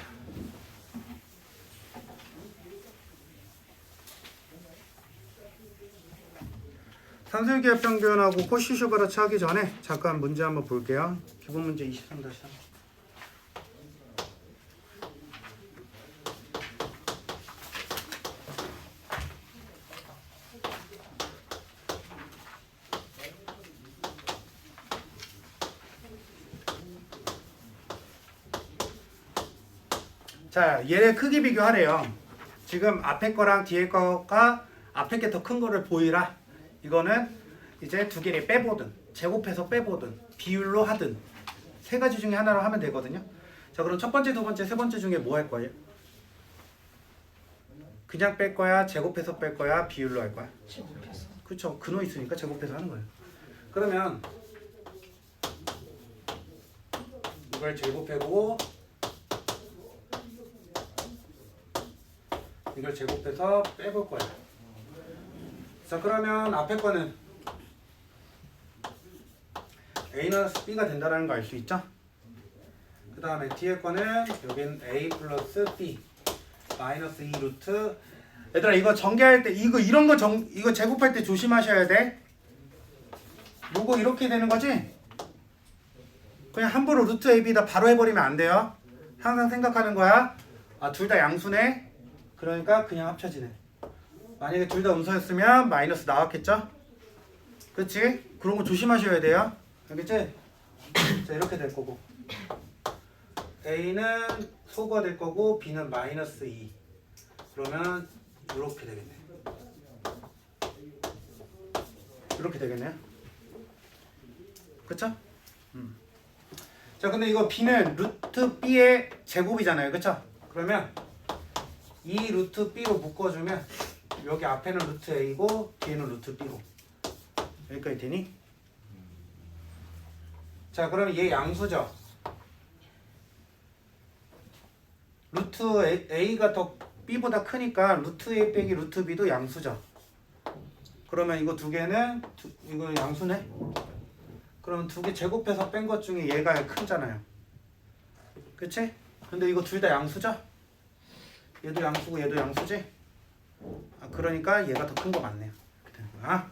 산술기압 평균하고 코시쇼바라치 하기 전에 잠깐 문제 한번 볼게요. 기본 문제 23-3. 자, 얘네 크기 비교하래요. 지금 앞에 거랑 뒤에 거가 앞에 게 더 큰 거를 보이라. 이거는 이제 두 개를 빼보든 제곱해서 빼보든 비율로 하든 세 가지 중에 하나로 하면 되거든요. 자, 그럼 첫 번째, 두 번째, 세 번째 중에 뭐 할 거예요? 그냥 뺄 거야? 제곱해서 뺄 거야? 비율로 할 거야? 제곱해서. 그쵸, 근호 있으니까 제곱해서 하는 거예요. 그러면 이걸 제곱해보고 이걸 제곱해서 빼볼 거야. 자, 그러면 앞에 거는 A-B가 된다는 거 알 수 있죠? 그 다음에 뒤에 거는 여긴 A 플러스 B 마이너스 2 루트. 얘들아 이거 전개할 때 이런 거 이거 제곱할 때 조심하셔야 돼. 요거 이렇게 되는 거지? 그냥 함부로 루트 AB다 바로 해버리면 안 돼요. 항상 생각하는 거야. 아, 둘 다 양수네. 그러니까 그냥 합쳐지네. 만약에 둘 다 음수였으면 마이너스 나왔겠죠? 그치? 그런 거 조심하셔야 돼요. 알겠지? 자, 이렇게 될 거고 A는 소거가 될 거고 B는 마이너스 2. 그러면 이렇게 되겠네. 이렇게 되겠네요. 그쵸? 자, 근데 이거 B는 루트 B의 제곱이잖아요. 그쵸? 그러면 이 루트 B로 묶어주면 여기 앞에는 루트 A고 뒤에는 루트 B고 여기까지 되니? 자, 그럼 얘 양수죠? 루트 A가 더 B보다 크니까 루트 A 빼기 루트 B도 양수죠? 그러면 이거 두 개는 이거 양수네? 그럼 두 개 제곱해서 뺀 것 중에 얘가 크잖아요. 그치? 근데 이거 둘 다 양수죠? 얘도 양수고 얘도 양수지? 아, 그러니까 얘가 더 큰 거 맞네요. 이렇게 되는 거야.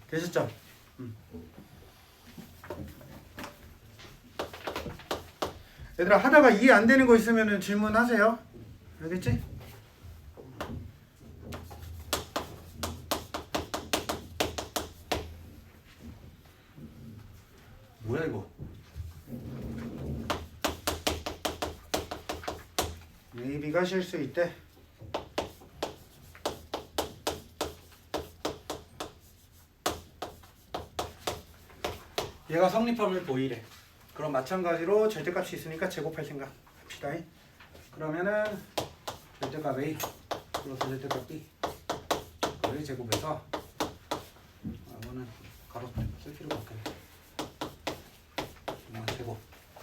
되셨죠? 얘들아 하다가 이해 안 되는 거 있으면 질문하세요. 알겠지? 뭐야 이거? AB가 실수 있대. 얘가 성립함을 보이래. 그럼 마찬가지로 절대값이 있으니까 제곱할 생각 합시다. 그러면은 절대값 A 플러스 절대값 B 를 제곱해서 이거는 가로 쓸 필요가 없겠네.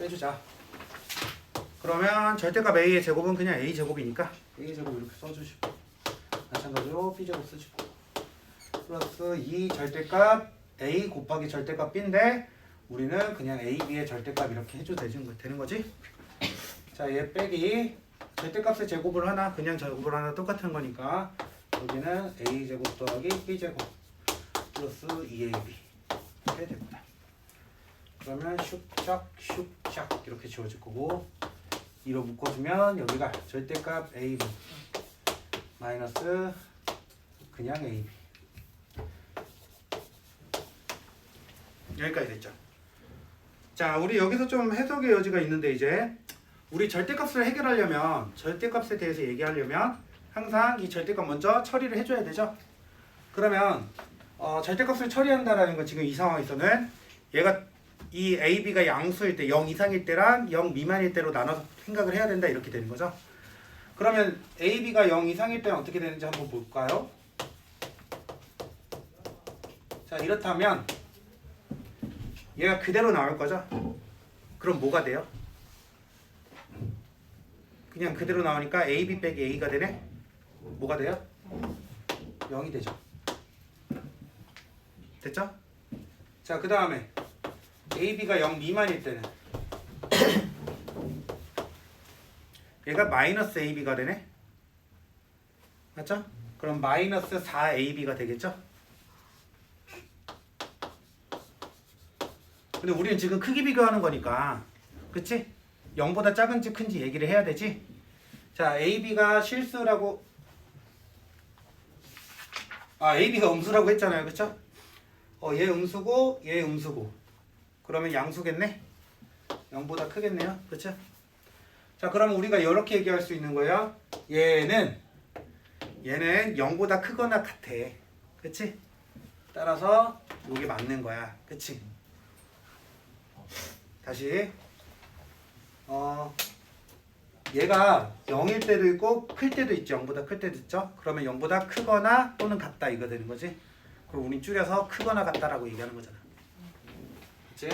해주자. 그러면 절대값 a의 제곱은 그냥 a 제곱이니까 a 제곱 이렇게 써주시고 마찬가지로 b 제곱 쓰시고 플러스 2 절대값 a 곱하기 절대값 b인데 우리는 그냥 a, b의 절대값 이렇게 해줘도 되는 거지? 자, 얘 빼기 절대값의 제곱을 하나 그냥 제곱을 하나 똑같은 거니까 여기는 a 제곱 더하기 b 제곱 플러스 2ab 이렇게 됩니다. 그러면 슉샥 슉샥 이렇게 지워질 거고 2로 묶어주면 여기가 절대값 ab 마이너스 그냥 ab 여기까지 됐죠. 자, 우리 여기서 좀 해석의 여지가 있는데 이제 우리 절대값을 해결하려면 절대값에 대해서 얘기하려면 항상 이 절대값 먼저 처리를 해줘야 되죠. 그러면 절대값을 처리한다라는 건 지금 이 상황에서는 얘가 이 a, b가 양수일 때 0 이상일 때랑 0 미만일 때로 나눠서 생각을 해야 된다 이렇게 되는 거죠. 그러면 a, b가 0 이상일 때는 어떻게 되는지 한번 볼까요? 자, 이렇다면 얘가 그대로 나올 거죠. 그럼 뭐가 돼요? 그냥 그대로 나오니까 ab 빼기 a가 되네. 뭐가 돼요? 0이 되죠. 됐죠? 자, 그 다음에 ab가 0 미만일 때는 얘가 마이너스 ab가 되네. 맞죠? 그럼 마이너스 4ab가 되겠죠? 근데 우리는 지금 크기 비교하는 거니까 그치? 0보다 작은지 큰지 얘기를 해야 되지? 자, ab가 실수라고 ab가 음수라고 했잖아요. 그쵸? 얘 음수고 얘 음수고 그러면 양수겠네? 0보다 크겠네요. 그쵸? 자, 그러면 우리가 이렇게 얘기할 수 있는 거예요. 얘는 0보다 크거나 같아. 그치? 따라서 이게 맞는 거야. 그치? 다시 얘가 0일 때도 있고 클 때도 있죠. 0보다 클 때도 있죠. 그러면 0보다 크거나 또는 같다 이거 되는 거지. 그럼 우린 줄여서 크거나 같다라고 얘기하는 거잖아. 그치?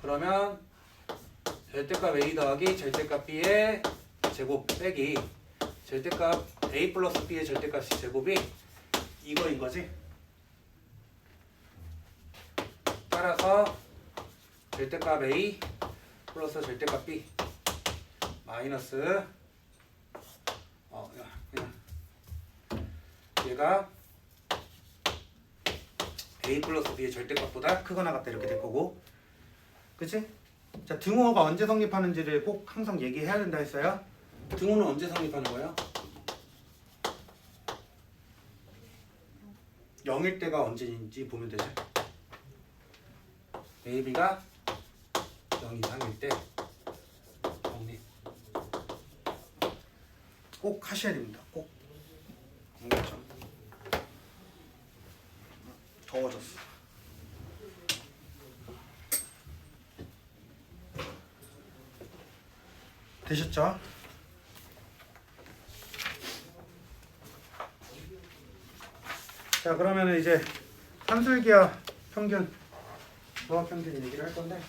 그러면 절대값 a 더하기 절대값 b의 제곱 빼기 절대값 a 플러스 b의 절대값의 제곱이 이거인 거지. 따라서 절대값 a 플러스 절대값 b 마이너스 얘가 a 플러스 b의 절대값보다 크거나 같다 이렇게 될 거고, 그치? 자, 등호가 언제 성립하는지를 꼭 항상 얘기해야 된다 했어요. 등호는 언제 성립하는 거예요? 0일 때가 언제인지 보면 되죠. a, b가 0 이상일 때 성립 꼭 하셔야 됩니다. 꼭. 그렇죠. 더워졌어. 되셨죠? 자, 그러면은 이제 산술기하 평균, 조합 평균 얘기를 할 건데,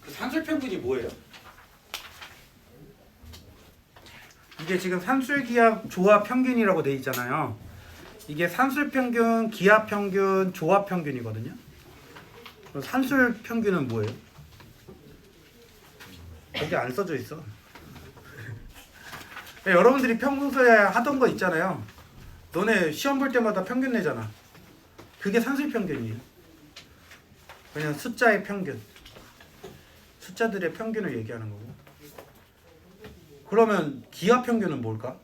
그 산술 평균이 뭐예요? 이게 지금 산술기하 조합 평균이라고 돼 있잖아요. 이게 산술 평균, 기하 평균, 조합 평균이거든요. 그럼 산술 평균은 뭐예요? 여기 안 써져 있어. 여러분들이 평소에 하던 거 있잖아요. 너네 시험 볼 때마다 평균 내잖아. 그게 산술 평균이에요. 그냥 숫자의 평균, 숫자들의 평균을 얘기하는 거고. 그러면 기하 평균은 뭘까?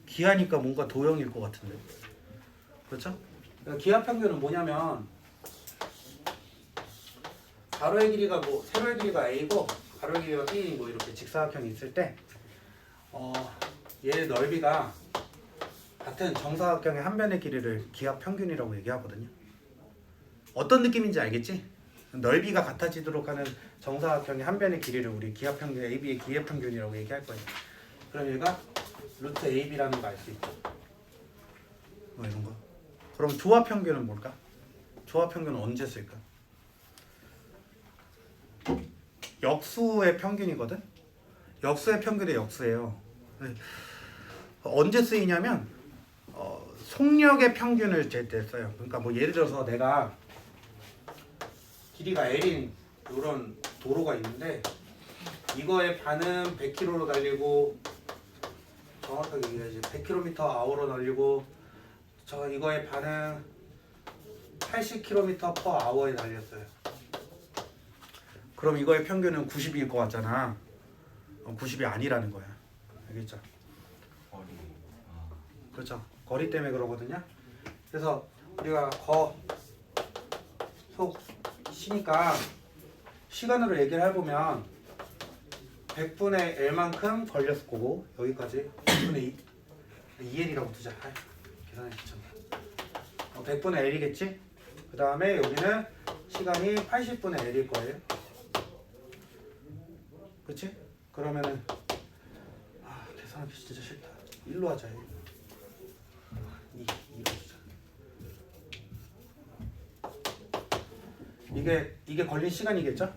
기하니까 뭔가 도형일 것 같은데, 그렇죠? 그러니까 기하 평균은 뭐냐면 가로의 길이가 세로의 길이가 a고 가로의 길이가 b 이렇게 직사각형이 있을 때 얘 넓이가 같은 정사각형의 한 변의 길이를 기하 평균이라고 얘기하거든요. 어떤 느낌인지 알겠지? 넓이가 같아지도록 하는 정사각형의 한 변의 길이를 우리 기하 평균, AB의 기하 평균이라고 얘기할 거예요. 그럼 얘가 루트 AB라는 거 알 수 있죠? 이런 거. 그럼 조합 평균은 뭘까? 조합평균은 언제 쓸까? 역수의 평균이거든. 역수의 평균의 역수예요. 언제 쓰이냐면 속력의 평균을 잴 때 써요. 그러니까 뭐 예를 들어서 내가 길이가 L인 이런 도로가 있는데 이거의 반은 100km로 달리고 정확하게 얘기해야지 100km/h로 달리고 이거의 반은 80km/h에 달렸어요. 그럼 이거의 평균은 90일 것 같잖아. 90이 아니라는 거야. 알겠죠? 거리. 그렇죠. 거리 때문에 그러거든요. 그래서 우리가 속 시니까 시간으로 얘기를 해보면 100분의 L만큼 걸렸을 거고 여기까지 100분의 2L이라고 두자. 계산이 귀찮네. 100분의 L이겠지? 그 다음에 여기는 시간이 80분의 L일 거예요. 그치? 그러면은 계산하기 진짜 싫다. 1로 하자. 2로 하자. 이게 걸린 시간이겠죠?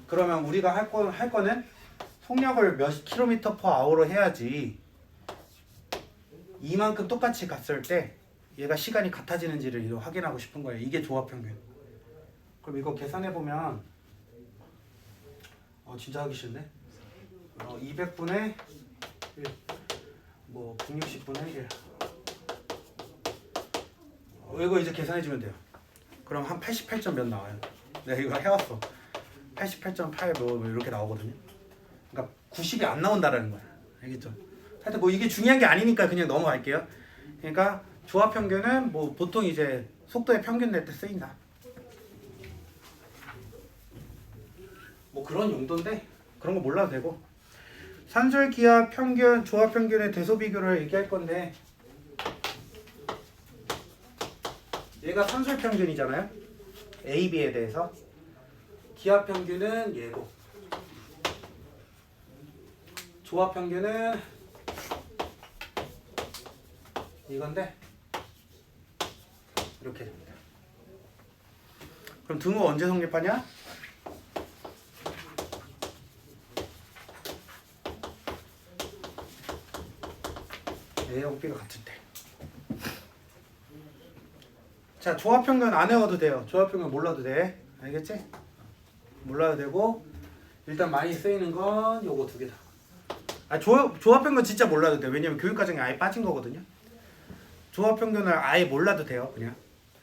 그러면 우리가 할 거는 속력을 몇 km/h로 해야지 이만큼 똑같이 갔을 때 얘가 시간이 같아지는지를 확인하고 싶은 거예요. 이게 조합평균. 그럼 이거 계산해 보면 진짜 하기 싫네. 200분의 1, 뭐 160분의 1. 이거 이제 계산해 주면 돼요. 그럼 한 88점 몇 나와요. 내가 이거 해왔어. 88.8 뭐 이렇게 나오거든요. 그러니까 90이 안 나온다라는 거야. 알겠죠? 하여튼 뭐 이게 중요한 게 아니니까 그냥 넘어갈게요. 그러니까 조합평균은 뭐 보통 이제 속도의 평균 낼 때 쓰인다. 뭐 그런 용도인데 그런 거 몰라도 되고. 산술 기압 평균, 조합 평균의 대소 비교를 얘기할 건데 얘가 산술 평균이잖아요. A, B에 대해서. 기압 평균은 얘고 조합 평균은 이건데 이렇게 됩니다. 그럼 등호 언제 성립하냐? A하고 B가 같을 때. 자, 조합평균 안 외워도 돼요. 조합평균 몰라도 돼. 알겠지? 몰라도 되고 일단 많이 쓰이는 건 요거 두 개다. 조합평균 진짜 몰라도 돼. 왜냐면 교육과정에 아예 빠진 거거든요. 조합평균을 아예 몰라도 돼요. 그냥.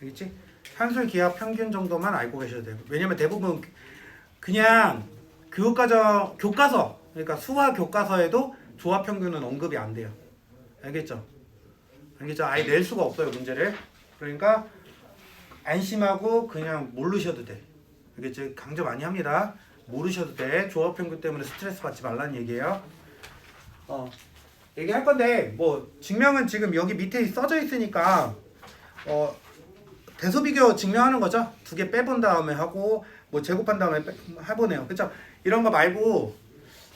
알겠지? 산술 기압 평균 정도만 알고 계셔도 되고. 왜냐면 대부분 그냥 교육과정 교과서 그러니까 수화 교과서에도 조합평균은 언급이 안 돼요. 알겠죠? 알겠죠? 아예 낼 수가 없어요, 문제를. 그러니까 안심하고 그냥 모르셔도 돼. 알겠죠? 강조 많이 합니다. 모르셔도 돼. 조합평균 때문에 스트레스 받지 말라는 얘기예요. 얘기할 건데 뭐 증명은 지금 여기 밑에 써져 있으니까 대소비교 증명하는 거죠. 두 개 빼본 다음에 하고 뭐 제곱한 다음에 해보네요. 그쵸? 이런 거 말고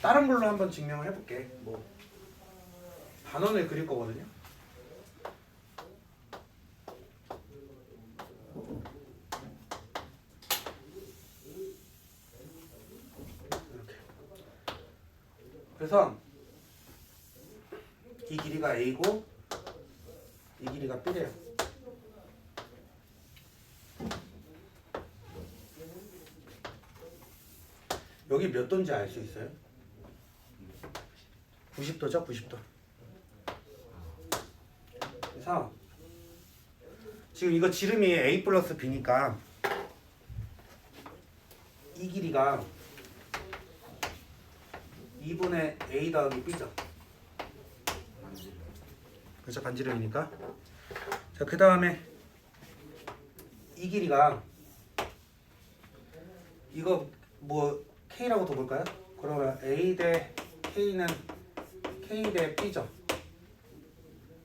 다른 걸로 한번 증명을 해볼게. 뭐 반원을 그릴 거거든요. 이렇게. 그래서 이 길이가 A고 이 길이가 B래요. 여기 몇 도인지 알 수 있어요? 90도죠? 90도. 그래서 지금 이거 지름이 A 플러스 B니까 이 길이가 2분의 A 더하기 B죠. 그렇죠? 반지름이니까. 자, 그 다음에 이 길이가 이거 뭐 K라고 둬볼까요? 그러면 A 대 K는 K 대 B죠.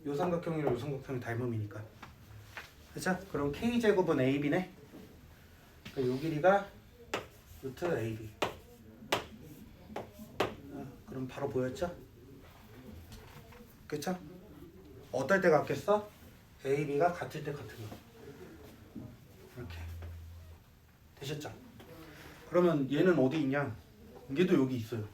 요 삼각형이랑 요 삼각형이 닮음이니까. 그렇죠? 그럼 K제곱은 AB네. 요 길이가 루트 AB. 그럼 바로 보였죠? 그쵸? 어떨 때 같겠어? AB가 같을 때 같은 거. 이렇게. 되셨죠? 그러면 얘는 어디 있냐? 얘도 여기 있어요.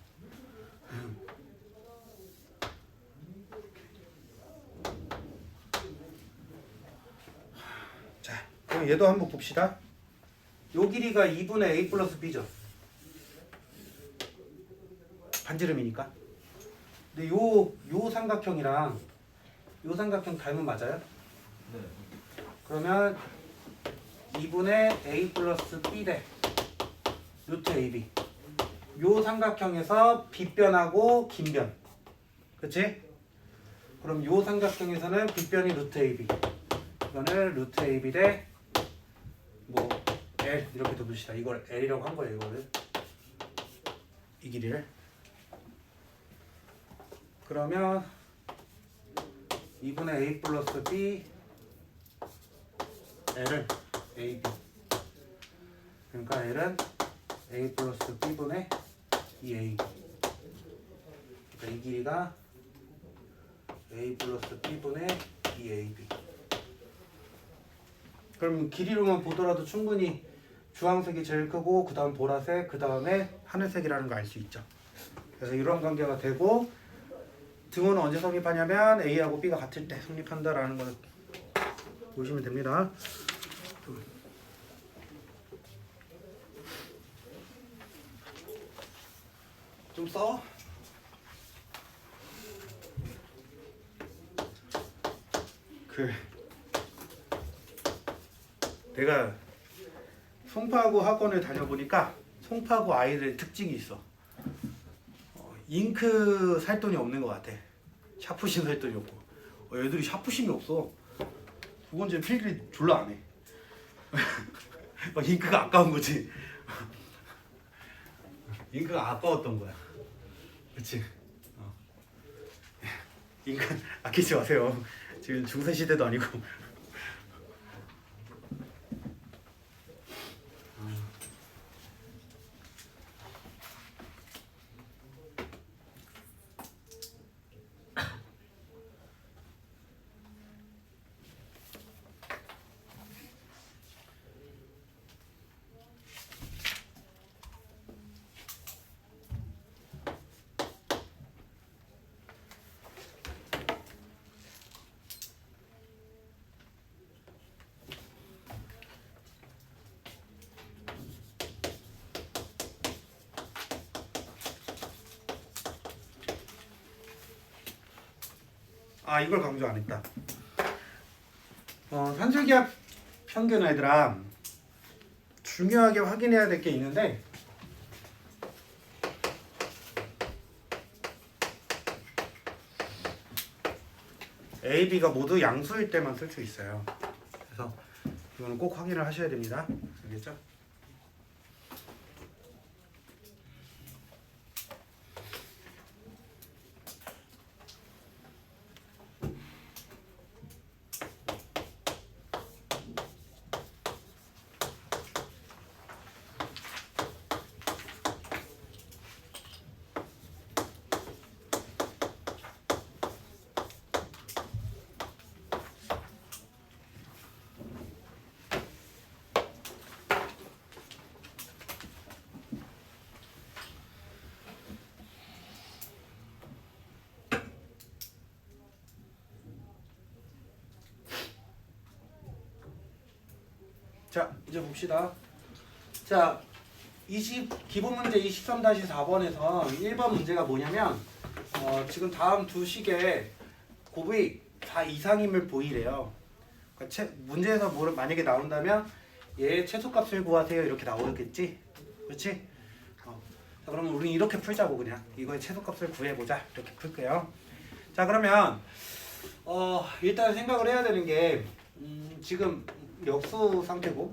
자, 그럼 얘도 한번 봅시다. 요 길이가 2분의 a 플러스 b죠. 반지름이니까. 근데 요 삼각형이랑 요 삼각형 닮은 맞아요? 네. 그러면 2분의 a 플러스 b 대 루트 ab. 요 삼각형에서 빗변하고 긴변. 그치? 그럼 요 삼각형에서는 빗변이 루트 ab. 이거는 루트 ab 대 뭐 L 이렇게 둬봅시다. 이걸 L이라고 한 거예요. 이거를 이 길이를. 그러면 2분의 a 플러스 b L은 ab. 그러니까 L은 a 플러스 b분의 2ab. 그러니까 이 길이가 a 플러스 b분의 2ab. 그럼 길이로만 보더라도 충분히 주황색이 제일 크고 그 다음 보라색, 그 다음에 하늘색이라는 거 알 수 있죠. 그래서 이런 관계가 되고 등호는 언제 성립하냐면 A하고 B가 같을 때 성립한다라는 걸 보시면 됩니다. 좀 써. 내가 송파구 학원을 다녀보니까 송파구 아이들 특징이 있어. 잉크 살 돈이 없는 것 같아. 샤프심 살 돈이 없고. 애들이 샤프심이 없어. 두 번째 필기 졸라 안 해. 막 잉크가 아까운 거지. 잉크가 아까웠던 거야. 그치? 잉크 아끼지 마세요. 지금 중세 시대도 아니고. 아, 이걸 강조 안 했다. 산술기압 평균 얘들아, 중요하게 확인해야 될 게 있는데 A, B가 모두 양수일 때만 쓸 수 있어요. 그래서 이거는 꼭 확인을 하셔야 됩니다. 알겠죠? 자, 이제 봅시다. 자, 기본 문제 23-4번에서 1번 문제가 뭐냐면 지금 다음 두 식에 곱이 4 이상임을 보이래요. 그러니까 문제에서 만약에 나온다면 얘 최소값을 구하세요 이렇게 나오겠지? 그렇지? 자, 그러면 우리는 이렇게 풀자고 그냥 이거의 최소값을 구해보자 이렇게 풀게요. 자, 그러면 일단 생각을 해야 되는 게 지금 역수 상태고,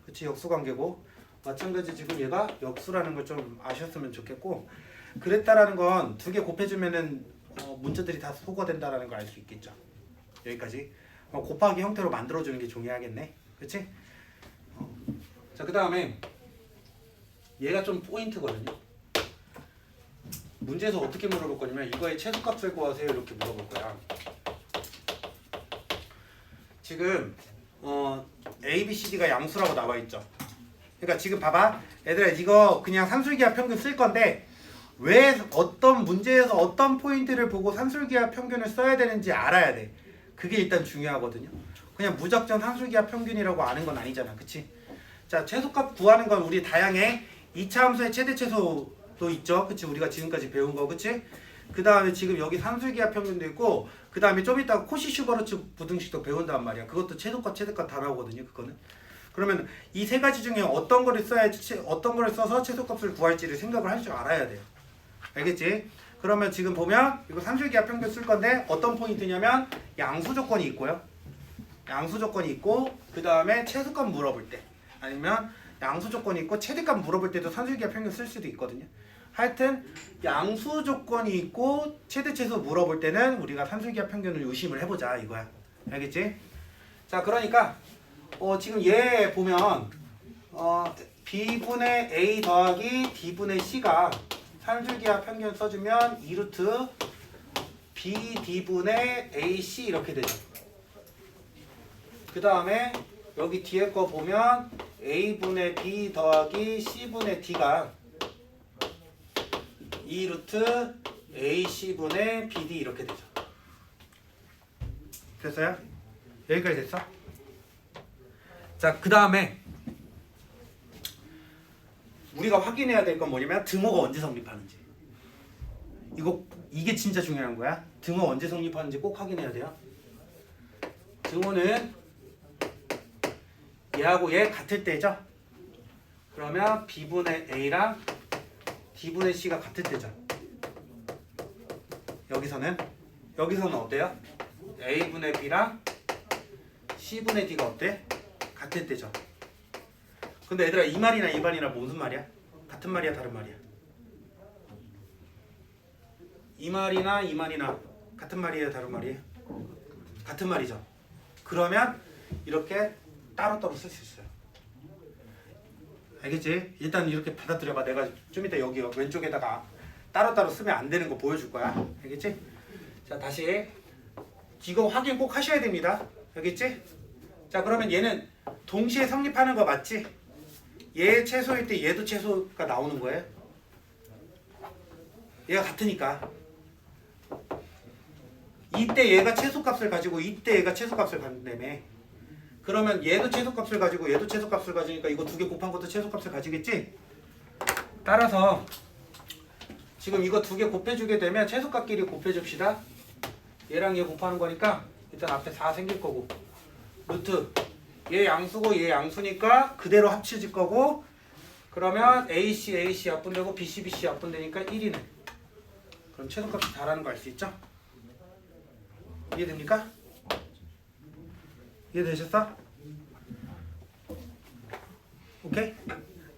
그치, 역수 관계고, 마찬가지 지금 얘가 역수라는 걸 좀 아셨으면 좋겠고, 그랬다라는 건 두 개 곱해주면은 문제들이 다 소거된다라는 걸 알 수 있겠죠. 여기까지. 곱하기 형태로 만들어주는 게 중요하겠네, 그치? 자, 그 다음에 얘가 좀 포인트거든요. 문제에서 어떻게 물어볼 거냐면 이거의 최소값을 구하세요 이렇게 물어볼 거야. 지금 A, B, C, D가 양수라고 나와 있죠. 그러니까 지금 봐봐. 얘들아 이거 그냥 산술기하 평균 쓸 건데 왜 어떤 문제에서 어떤 포인트를 보고 산술기하 평균을 써야 되는지 알아야 돼. 그게 일단 중요하거든요. 그냥 무작정 산술기하 평균이라고 아는 건 아니잖아. 그치? 자, 최소값 구하는 건 우리 다양해. 2차 함수의 최대 최소도 있죠. 그치? 우리가 지금까지 배운 거. 그치? 그 다음에 지금 여기 산술기하 평균도 있고 그 다음에 좀 이따가 코시-슈바르츠 부등식도 배운단 말이야. 그것도 최소값 최대값 다 나오거든요. 그거는. 그러면 이 세 가지 중에 어떤 거를 써야지 어떤 거를 써서 최소값을 구할지를 생각을 할 줄 알아야 돼요. 알겠지? 그러면 지금 보면 이거 산술기하 평균 쓸 건데 어떤 포인트냐면 양수 조건이 있고요. 양수 조건이 있고 그 다음에 최소값 물어볼 때 아니면 양수 조건이 있고 최대값 물어볼 때도 산술기하 평균 쓸 수도 있거든요. 하여튼 양수 조건이 있고 최대 최소 물어볼 때는 우리가 산술기하 평균을 요심을 해보자 이거야. 알겠지? 자, 그러니까 지금 얘 보면 b분의 a 더하기 d분의 c가 산술기하 평균 써주면 2루트 bd분의 ac 이렇게 되죠. 그 다음에 여기 뒤에 거 보면 a분의 b 더하기 c분의 d가 2루트 ac분의 bd 이렇게 되죠. 됐어요? 여기까지 됐어? 자, 그 다음에 우리가 확인해야 될 건 뭐냐면 등호가 언제 성립하는지. 이게 진짜 중요한 거야. 등호 언제 성립하는지 꼭 확인해야 돼요. 등호는 얘하고 얘 같을 때죠. 그러면 b분의 a랑 d분의 c가 같을 때죠. 여기서는 어때요? a분의 b랑 c분의 d가 어때? 같을 때죠. 근데 얘들아 이 말이나 이 말이나 무슨 말이야? 같은 말이야 다른 말이야? 이 말이나 이 말이나 같은 말이에요 다른 말이에요? 같은 말이죠. 그러면 이렇게 따로따로 쓸 수 있어요. 알겠지? 일단 이렇게 받아들여봐. 내가 좀 이따 여기 왼쪽에다가 따로따로 쓰면 안 되는 거 보여줄 거야. 알겠지? 자, 다시 이거 확인 꼭 하셔야 됩니다. 알겠지? 자, 그러면 얘는 동시에 성립하는 거 맞지? 얘 최소일 때 얘도 최소가 나오는 거예요. 얘가 같으니까. 이때 얘가 최소값을 가지고 이때 얘가 최소값을 갖는다며. 그러면 얘도 최소값을 가지고 얘도 최소값을 가지니까 이거 두 개 곱한 것도 최소값을 가지겠지? 따라서 지금 이거 두 개 곱해주게 되면 최소값끼리 곱해줍시다. 얘랑 얘 곱하는 거니까 일단 앞에 4 생길 거고 루트 얘 양수고 얘 양수니까 그대로 합쳐질 거고 그러면 AC 약분되고 BC 약분되니까 1이네. 그럼 최소값이 다라는 거 알 수 있죠? 이해됩니까? 이해되셨어? 오케이?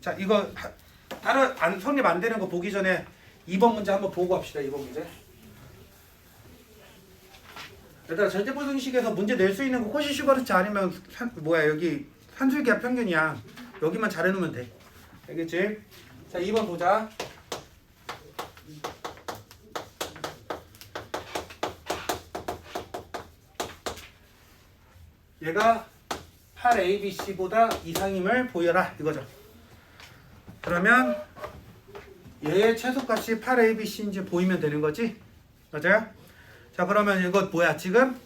자, 이거 따로 성립 안 되는 거 보기 전에 2번 문제 한번 보고 합시다. 2번 문제. 얘들아 절대부등식에서 문제 낼 수 있는 거 코시-슈바르츠 아니면 여기 산술기하 평균이야. 여기만 잘 해놓으면 돼. 알겠지? 자, 2번 보자. 얘가 8ABC보다 이상임을 보여라 이거죠. 그러면 얘의 최소값이 8ABC인지 보이면 되는 거지? 맞아요? 자, 그러면 이거 뭐야? 지금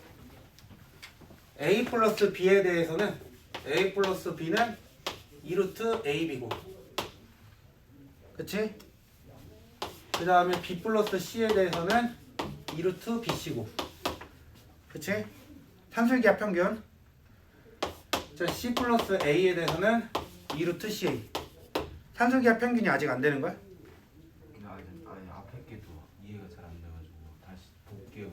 A 플러스 B에 대해서는 A 플러스 B는 2루트 AB고 그치? 그 다음에 B 플러스 C에 대해서는 2루트 BC고 그치? 산술기하 평균. 자, C 플러스 A에 대해서는 2루트 CA. 산술기하 평균이 아직 안 되는 거야? 아니 앞에 게도 이해가 잘 안 돼가지고 다시 볼게요.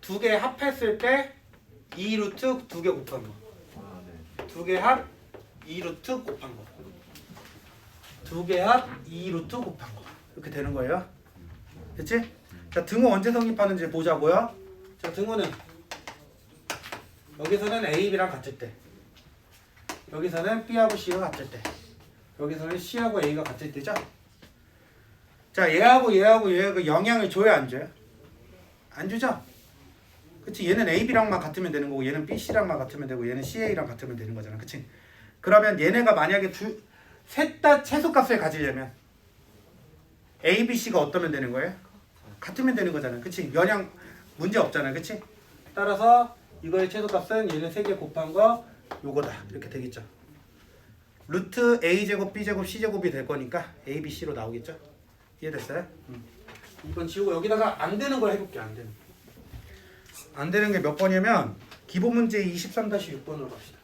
두 개 합했을 때 2루트 두 개 곱한 거. 네. 두 개 합 2루트 곱한 거. 두 개 합 2루트 곱한 거. 이렇게 되는 거예요. 됐지? 자, 등호 언제 성립하는지 보자고요. 자, 등호는 여기서는 A, B랑 같을 때, 여기서는 B하고 C가 같을 때, 여기서는 C하고 A가 같을 때죠. 자, 얘하고 얘하고 얘하고 영향을 줘야 안 줘요? 안 주죠? 그치? 얘는 AB랑만 같으면 되는 거고 얘는 BC랑만 같으면 되고 얘는 CA랑 같으면 되는 거잖아. 그치? 그러면 얘네가 만약에 셋 다 최소값을 가지려면 A, B, C가 어떠면 되는 거예요? 같으면 되는 거잖아. 그치? 연양 문제 없잖아. 그치? 따라서 이거의 최소값은 얘는 3개 곱한 거 요거다. 이렇게 되겠죠. 루트 A제곱, B제곱, C제곱이 될 거니까 A, B, C로 나오겠죠? 이해됐어요? 이번 지우고 여기다가 안 되는 걸 해볼게. 안 되는 안 되는 게 몇 번이냐면 기본 문제 23-6번으로 갑시다.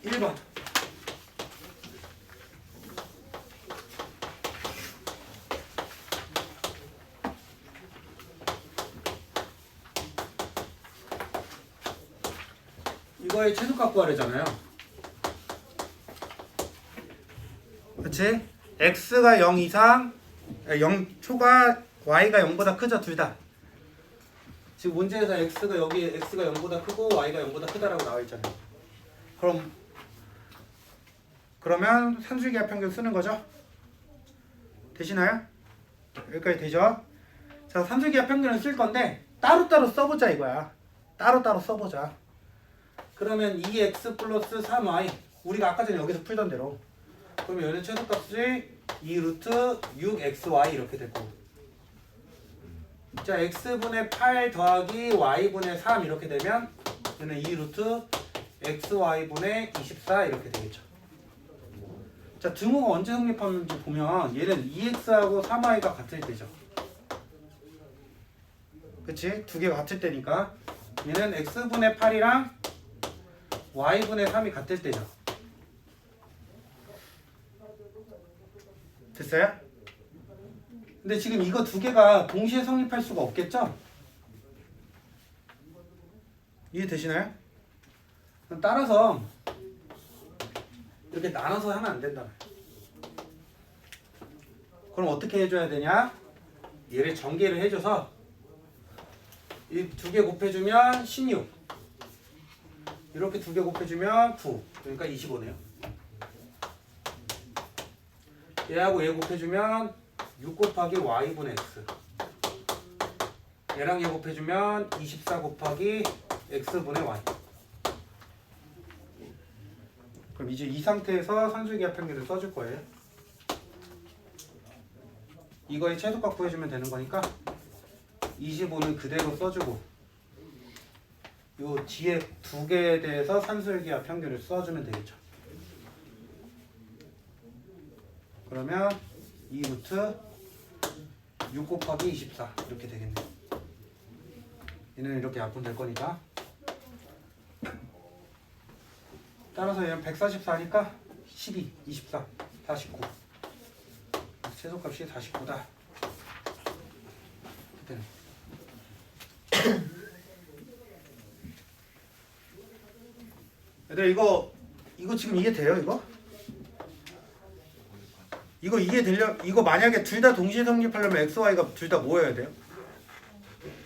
1번. 이거의 최소값 구하래잖아요. 그치? x가 0 이상 0 초과 y가 0보다 크죠. 둘 다. 지금 문제에서 x가 여기 x가 0보다 크고 y가 0보다 크다라고 나와 있잖아요. 그러면 산술기하 평균 쓰는 거죠. 되시나요? 여기까지 되죠? 자, 산술기하 평균을 쓸 건데 따로따로 써보자 이거야. 따로따로 써보자. 그러면 2x 플러스 3y 우리가 아까 전에 여기서 풀던 대로 그러면 얘는 최소값이 2 루트 6xy 이렇게 될 거고 자 x분의 8 더하기 y분의 3 이렇게 되면 얘는 2 루트 xy분의 24 이렇게 되겠죠. 자 등호가 언제 성립하는지 보면 얘는 2x하고 3y가 같을 때죠. 그치? 두 개가 같을 때니까 얘는 x분의 8이랑 y분의 3이 같을 때죠. 됐어요? 근데 지금 이거 두 개가 동시에 성립할 수가 없겠죠? 이해되시나요? 따라서 이렇게 나눠서 하면 안 된다. 그럼 어떻게 해줘야 되냐? 얘를 전개를 해줘서 이 두 개 곱해주면 16 이렇게 두 개 곱해주면 9 그러니까 25네요. 얘하고 얘 곱해주면 6 곱하기 y분의 x 얘랑 얘 곱해주면 24 곱하기 x분의 y 그럼 이제 이 상태에서 산술기하 평균을 써줄 거예요. 이거의 최소값 구해주면 되는 거니까 25는 그대로 써주고 요 뒤에 두 개에 대해서 산술기하 평균을 써주면 되겠죠. 그러면 2 루트 6 곱하기 24 이렇게 되겠네. 얘는 이렇게 약분될 거니까 따라서 얘는 144니까 12, 24, 49 최소값이 49다. 얘들 이거 지금 이해돼요? 이거 이거 만약에 둘 다 동시에 성립하려면 x, y가 둘 다 뭐여야 돼요?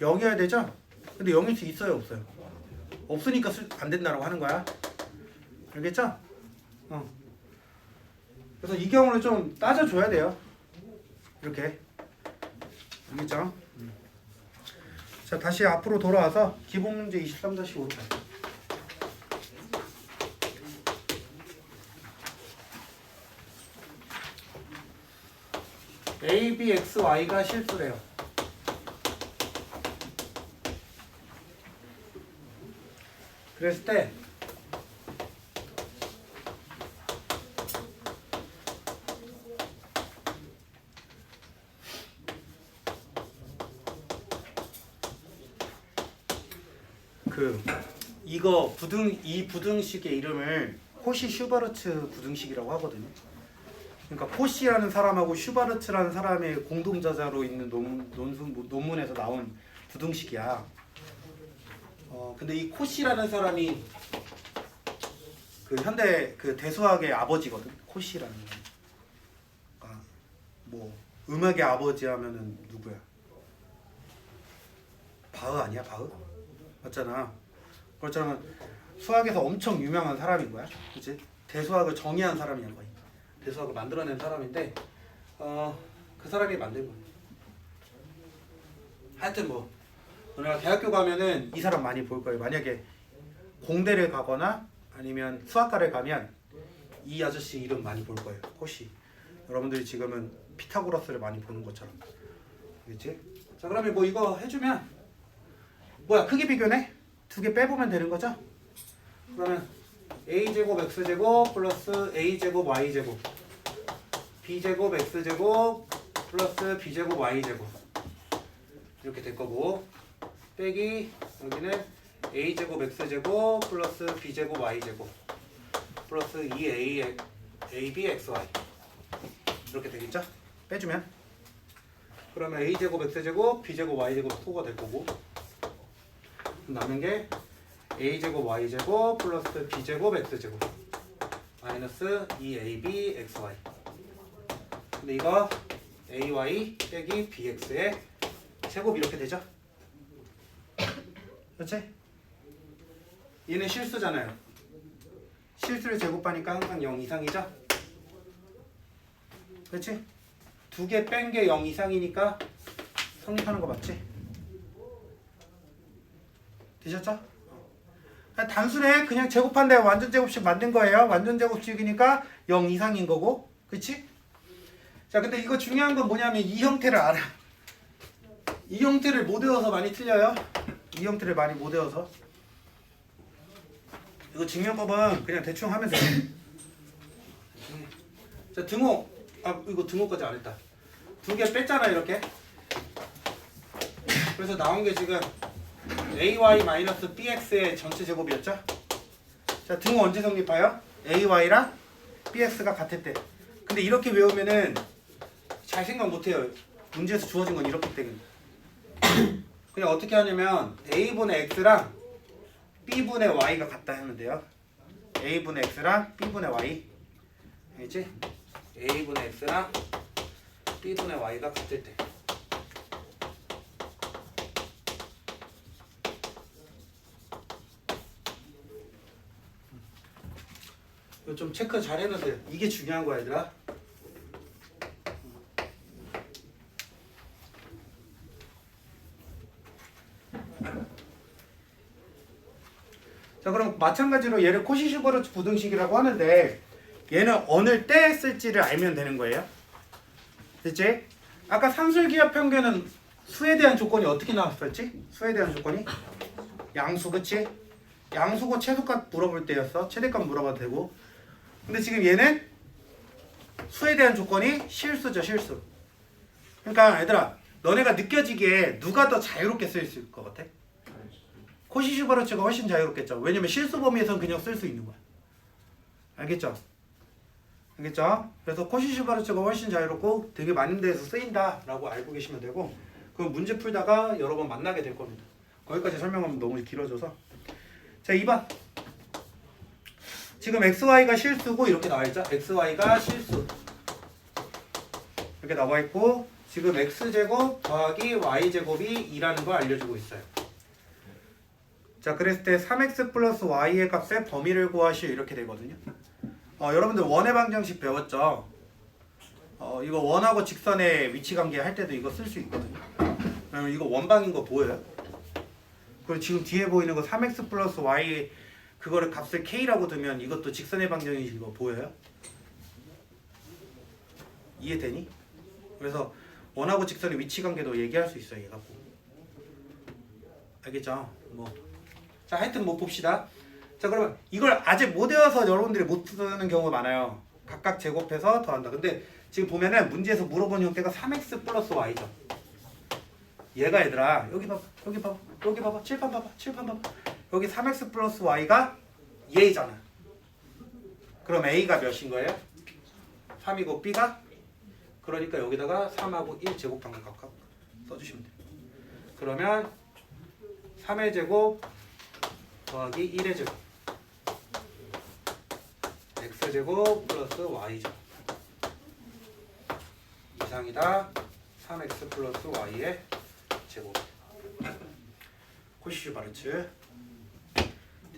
0이어야 되죠? 근데 0일 수 있어요? 없어요? 없으니까 안 된다고 하는 거야. 알겠죠? 그래서 이 경우는 좀 따져줘야 돼요. 이렇게. 알겠죠? 자, 다시 앞으로 돌아와서 기본 문제 23-5로 가요. A, B, X, Y가 실수래요. 그랬을 때 이 부등식의 이름을 코시 슈바르츠 부등식이라고 하거든요. 그러니까 코시라는 사람하고 슈바르츠라는 사람의 공동저자로 있는 논문에서 나온 부등식이야. 근데 이 코시라는 사람이 그 현대 그 대수학의 아버지거든. 코시라는 사람. 그러니까 뭐 음악의 아버지 하면은 누구야? 바흐 아니야? 바흐? 맞잖아. 그렇잖아. 수학에서 엄청 유명한 사람인 거야. 그치? 대수학을 정의한 사람이야 거의. 대수학을 만들어낸 사람인데 그 사람이 만든 거야. 하여튼 뭐 너네가 대학교 가면은 이 사람 많이 볼 거예요. 만약에 공대를 가거나 아니면 수학과를 가면 이 아저씨 이름 많이 볼 거예요. 코시. 여러분들이 지금은 피타고라스를 많이 보는 것처럼. 알겠지? 자 그러면 뭐 이거 해주면 뭐야 크기 비교네? 두 개 빼보면 되는 거죠? 그러면 a제곱 x제곱 플러스 a제곱 y제곱 b제곱 x제곱 플러스 b제곱 y제곱 이렇게 될 거고 빼기 여기는 a제곱 x제곱 플러스 b제곱 y제곱 플러스 2a ab xy 이렇게 되겠죠? 빼주면 그러면 a제곱 x제곱 b제곱 y제곱 소가 될 거고 남은 게 a제곱 y제곱 플러스 b제곱 x제곱 마이너스 2ab xy 근데 이거 ay 빼기 bx의 제곱 이렇게 되죠? 그렇지? 얘는 실수잖아요. 실수를 제곱하니까 항상 0 이상이죠? 그렇지? 두 개 뺀 게 0 이상이니까 성립하는 거 맞지? 되셨죠? 단순해. 그냥 제곱한데 완전 제곱식 만든 거예요. 완전 제곱식이니까 0 이상인 거고. 그치? 자, 근데 이거 중요한 건 뭐냐면 이 형태를 알아. 이 형태를 못 외워서 많이 틀려요. 이 형태를 많이 못 외워서. 이거 증명법은 그냥 대충 하면 돼요. 자, 등호. 아, 이거 등호까지 안 했다. 두 개 뺐잖아, 이렇게. 그래서 나온 게 지금 ay-bx의 전체 제곱이었죠? 자, 등호 언제 성립해요? ay랑 bx가 같을 때. 근데 이렇게 외우면은 잘 생각 못해요. 문제에서 주어진 건 이렇기 때문에. 그냥 어떻게 하냐면 a분의 x랑 b분의 y가 같다 하면 돼요. a분의 x랑 b분의 y. 알겠지? a분의 x랑 b분의 y가 같을 때. 이거 좀 체크 잘 해놓으세요. 이게 중요한 거야, 얘들아. 자, 그럼 마찬가지로 얘를 코시-슈버르츠 부등식이라고 하는데 얘는 어느 때 쓸지를 알면 되는 거예요. 됐지? 아까 산술기하 평균은 수에 대한 조건이 어떻게 나왔었지? 수에 대한 조건이? 양수, 그치? 양수고 최소값 물어볼 때였어. 최대값 물어봐도 되고. 근데 지금 얘는 수에 대한 조건이 실수죠, 실수. 그러니까 얘들아, 너네가 느껴지기에 누가 더 자유롭게 쓸 수 있을 것 같아? 코시-슈버르츠가 훨씬 자유롭겠죠. 왜냐면 실수 범위에서는 그냥 쓸 수 있는 거야. 알겠죠? 알겠죠? 그래서 코시-슈버르츠가 훨씬 자유롭고 되게 많은 데에서 쓰인다라고 알고 계시면 되고 그럼 문제 풀다가 여러 번 만나게 될 겁니다. 거기까지 설명하면 너무 길어져서 자 2번 지금 xy가 실수고 이렇게 나와있죠? xy가 실수 이렇게 나와있고 지금 x제곱 더하기 y제곱이 2라는 걸 알려주고 있어요. 자 그랬을 때 3x 플러스 y의 값의 범위를 구하시오 이렇게 되거든요. 여러분들 원의 방정식 배웠죠? 이거 원하고 직선의 위치관계 할 때도 이거 쓸 수 있거든요. 그러면 이거 원방인 거 보여요? 그리고 지금 뒤에 보이는 거 3x 플러스 y 그거를 값을 k라고 두면 이것도 직선의 방정식 이거 보여요? 이해되니? 그래서 원하고 직선의 위치관계도 얘기할 수 있어요. 얘 갖고 알겠죠? 자 하여튼 뭐 봅시다. 자 그러면 이걸 아직 못 외워서 여러분들이 못 쓰는 경우가 많아요. 각각 제곱해서 더한다. 근데 지금 보면은 문제에서 물어본 형태가 3x 플러스 y죠. 얘가 얘들아 여기 봐봐 여기 봐봐 여기 봐봐 칠판 봐봐 칠판 봐봐 여기 3x 플러스 y가 얘잖아. 그럼 a가 몇인 거예요? 3이고 b가? 그러니까 여기다가 3하고 1 제곱한 거 각각 써주시면 돼요. 그러면 3의 제곱 더하기 1의 제곱 x제곱 플러스 y제곱 이상이다 3x 플러스 y의 제곱 코시-슈버르츠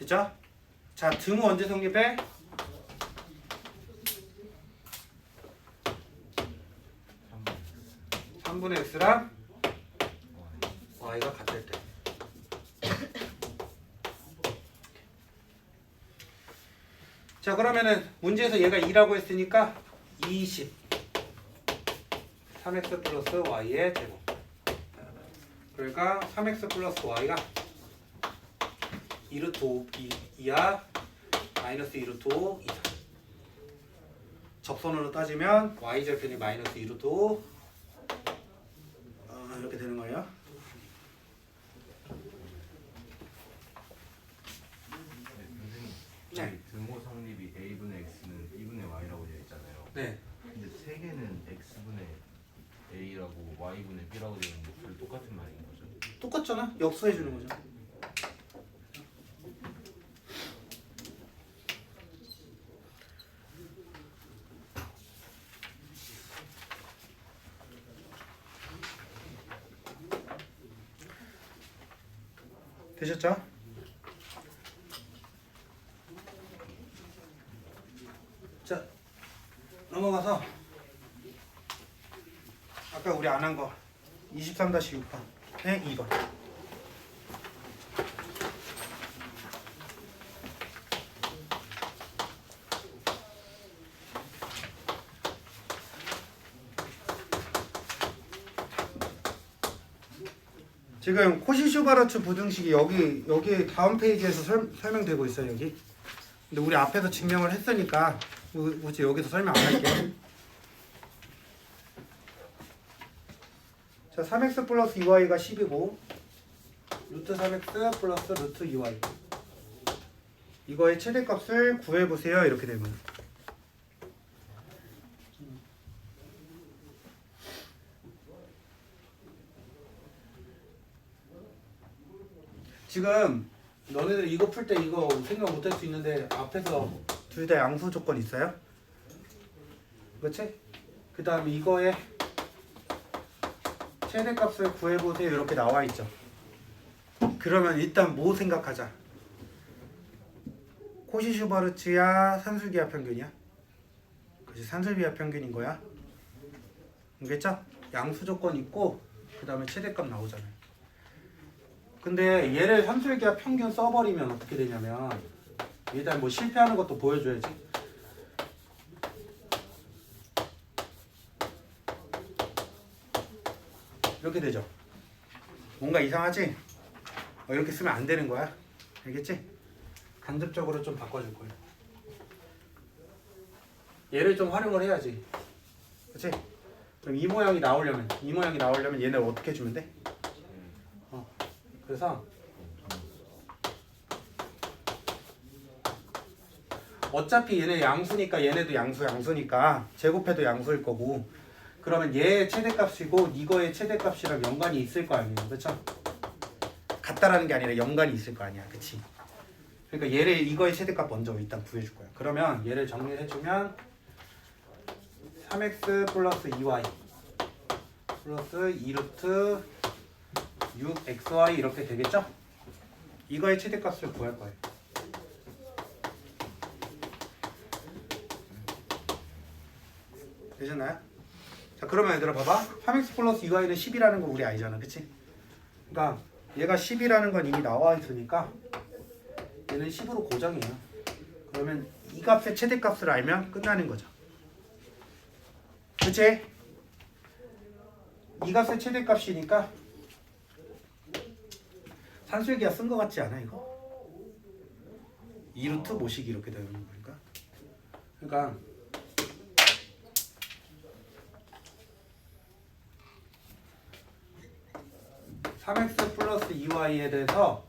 됐죠? 자 등호 언제 성립해? 3분의 x랑 y가 같을 때. 자, 그러면은 문제에서 얘가 2라고 했으니까 20 3x 플러스 y의 제곱. 그러니까 3x 플러스 y가 2루트 5 이하 마이너스 2루트 5 이상. 접선으로 따지면 y절편이 마이너스 2루트 5 이렇게 되는 거예요. 네. 등호 성립이 a분의 x는 b분의 y라고 되어 있잖아요. 네. 근데 세 개는 x분의 a라고 y분의 b라고 되어 있는데 둘 똑같은 말인 거죠? 똑같잖아. 역수해 주는 거죠. 되셨죠? 자, 넘어가서 아까 우리 안 한 거 23-6번에 2번. 지금 코시-슈바르츠 부등식이 여기 다음 페이지에서 설명되고 있어요. 여기. 근데 우리 앞에서 증명을 했으니까 굳이 여기서 설명 안 할게요. 자, 3x 플러스 2y가 10이고 루트 3x 플러스 루트 2y 이거의 최대값을 구해보세요. 이렇게 되면 지금 너네들 이거 풀 때 이거 생각 못 할 수 있는데 앞에서 둘 다 양수 조건 있어요? 그렇지? 그 다음에 이거의 최대값을 구해보세요. 이렇게 나와 있죠. 그러면 일단 뭐 생각하자? 코시-슈바르츠야 산술기하 평균이야? 그렇지, 산술기하 평균인 거야. 알겠죠? 양수 조건 있고 그 다음에 최대값 나오잖아요. 근데 얘를 산술기하 평균 써버리면 어떻게 되냐면 일단 뭐 실패하는 것도 보여줘야지. 이렇게 되죠. 뭔가 이상하지? 이렇게 쓰면 안 되는 거야. 알겠지? 간접적으로 좀 바꿔줄 거야. 얘를 좀 활용을 해야지. 그렇지? 그럼 이 모양이 나오려면 얘네를 어떻게 해주면 돼? 그래서 어차피 얘네 양수니까 얘네도 양수니까 제곱해도 양수일 거고 그러면 얘의 최대값이고 이거의 최대값이랑 연관이 있을 거 아니에요. 그렇죠? 같다라는 게 아니라 연관이 있을 거 아니야. 그치? 그러니까 얘를 이거의 최대값 먼저 일단 구해줄 거야. 그러면 얘를 정리해주면 3x 플러스 2y 플러스 2루트 6xy 이렇게 되겠죠? 이거의 최대값을 구할 거예요. 되셨나요? 자, 그러면 얘들아 봐봐. 3x 플러스 2y는 10이라는 거 우리 알잖아. 그치? 그러니까 얘가 10이라는 건 이미 나와 있으니까 얘는 10으로 고정이에요. 그러면 이 값의 최대값을 알면 끝나는 거죠. 그치? 이 값의 최대값이니까 산술기하 쓴 거 같지 않아 이거? 2루트 모식 이렇게 되는 거니까. 그러니까 (3x) 플러스 2y에 대해서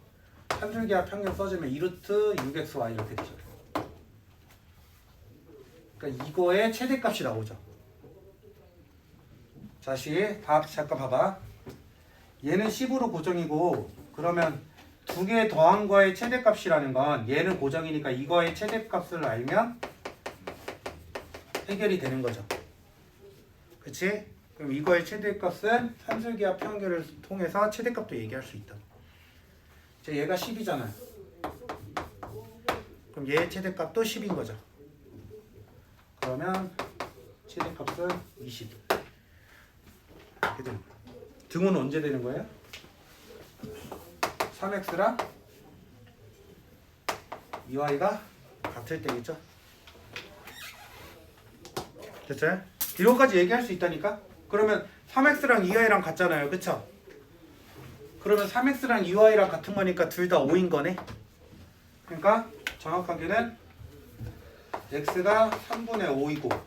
산술기하 평균 써주면 2루트 6xy 이렇게 되죠. 그러니까 이거의 최대값이 나오죠. 다시 잠깐 봐봐. 얘는 10으로 고정이고 그러면 두 개 더한 거의 최대값이라는 건 얘는 고정이니까 이거의 최대값을 알면 해결이 되는 거죠. 그치? 그럼 이거의 최대값은 산술기하 평균을 통해서 최대값도 얘기할 수 있다. 이제 얘가 10이잖아요. 그럼 얘의 최대값도 10인 거죠. 그러면 최대값은 20. 이렇게 이렇게 되는 거예요. 등호는 언제 되는 거예요? 3x랑 2y가 같을 때겠죠? 됐어요? 이런까지 얘기할 수 있다니까? 그러면 3x랑 2y랑 같잖아요. 그쵸? 그러면 3x랑 2y랑 같은 거니까 둘 다 5인 거네? 그러니까 정확하게는 x가 3분의 5이고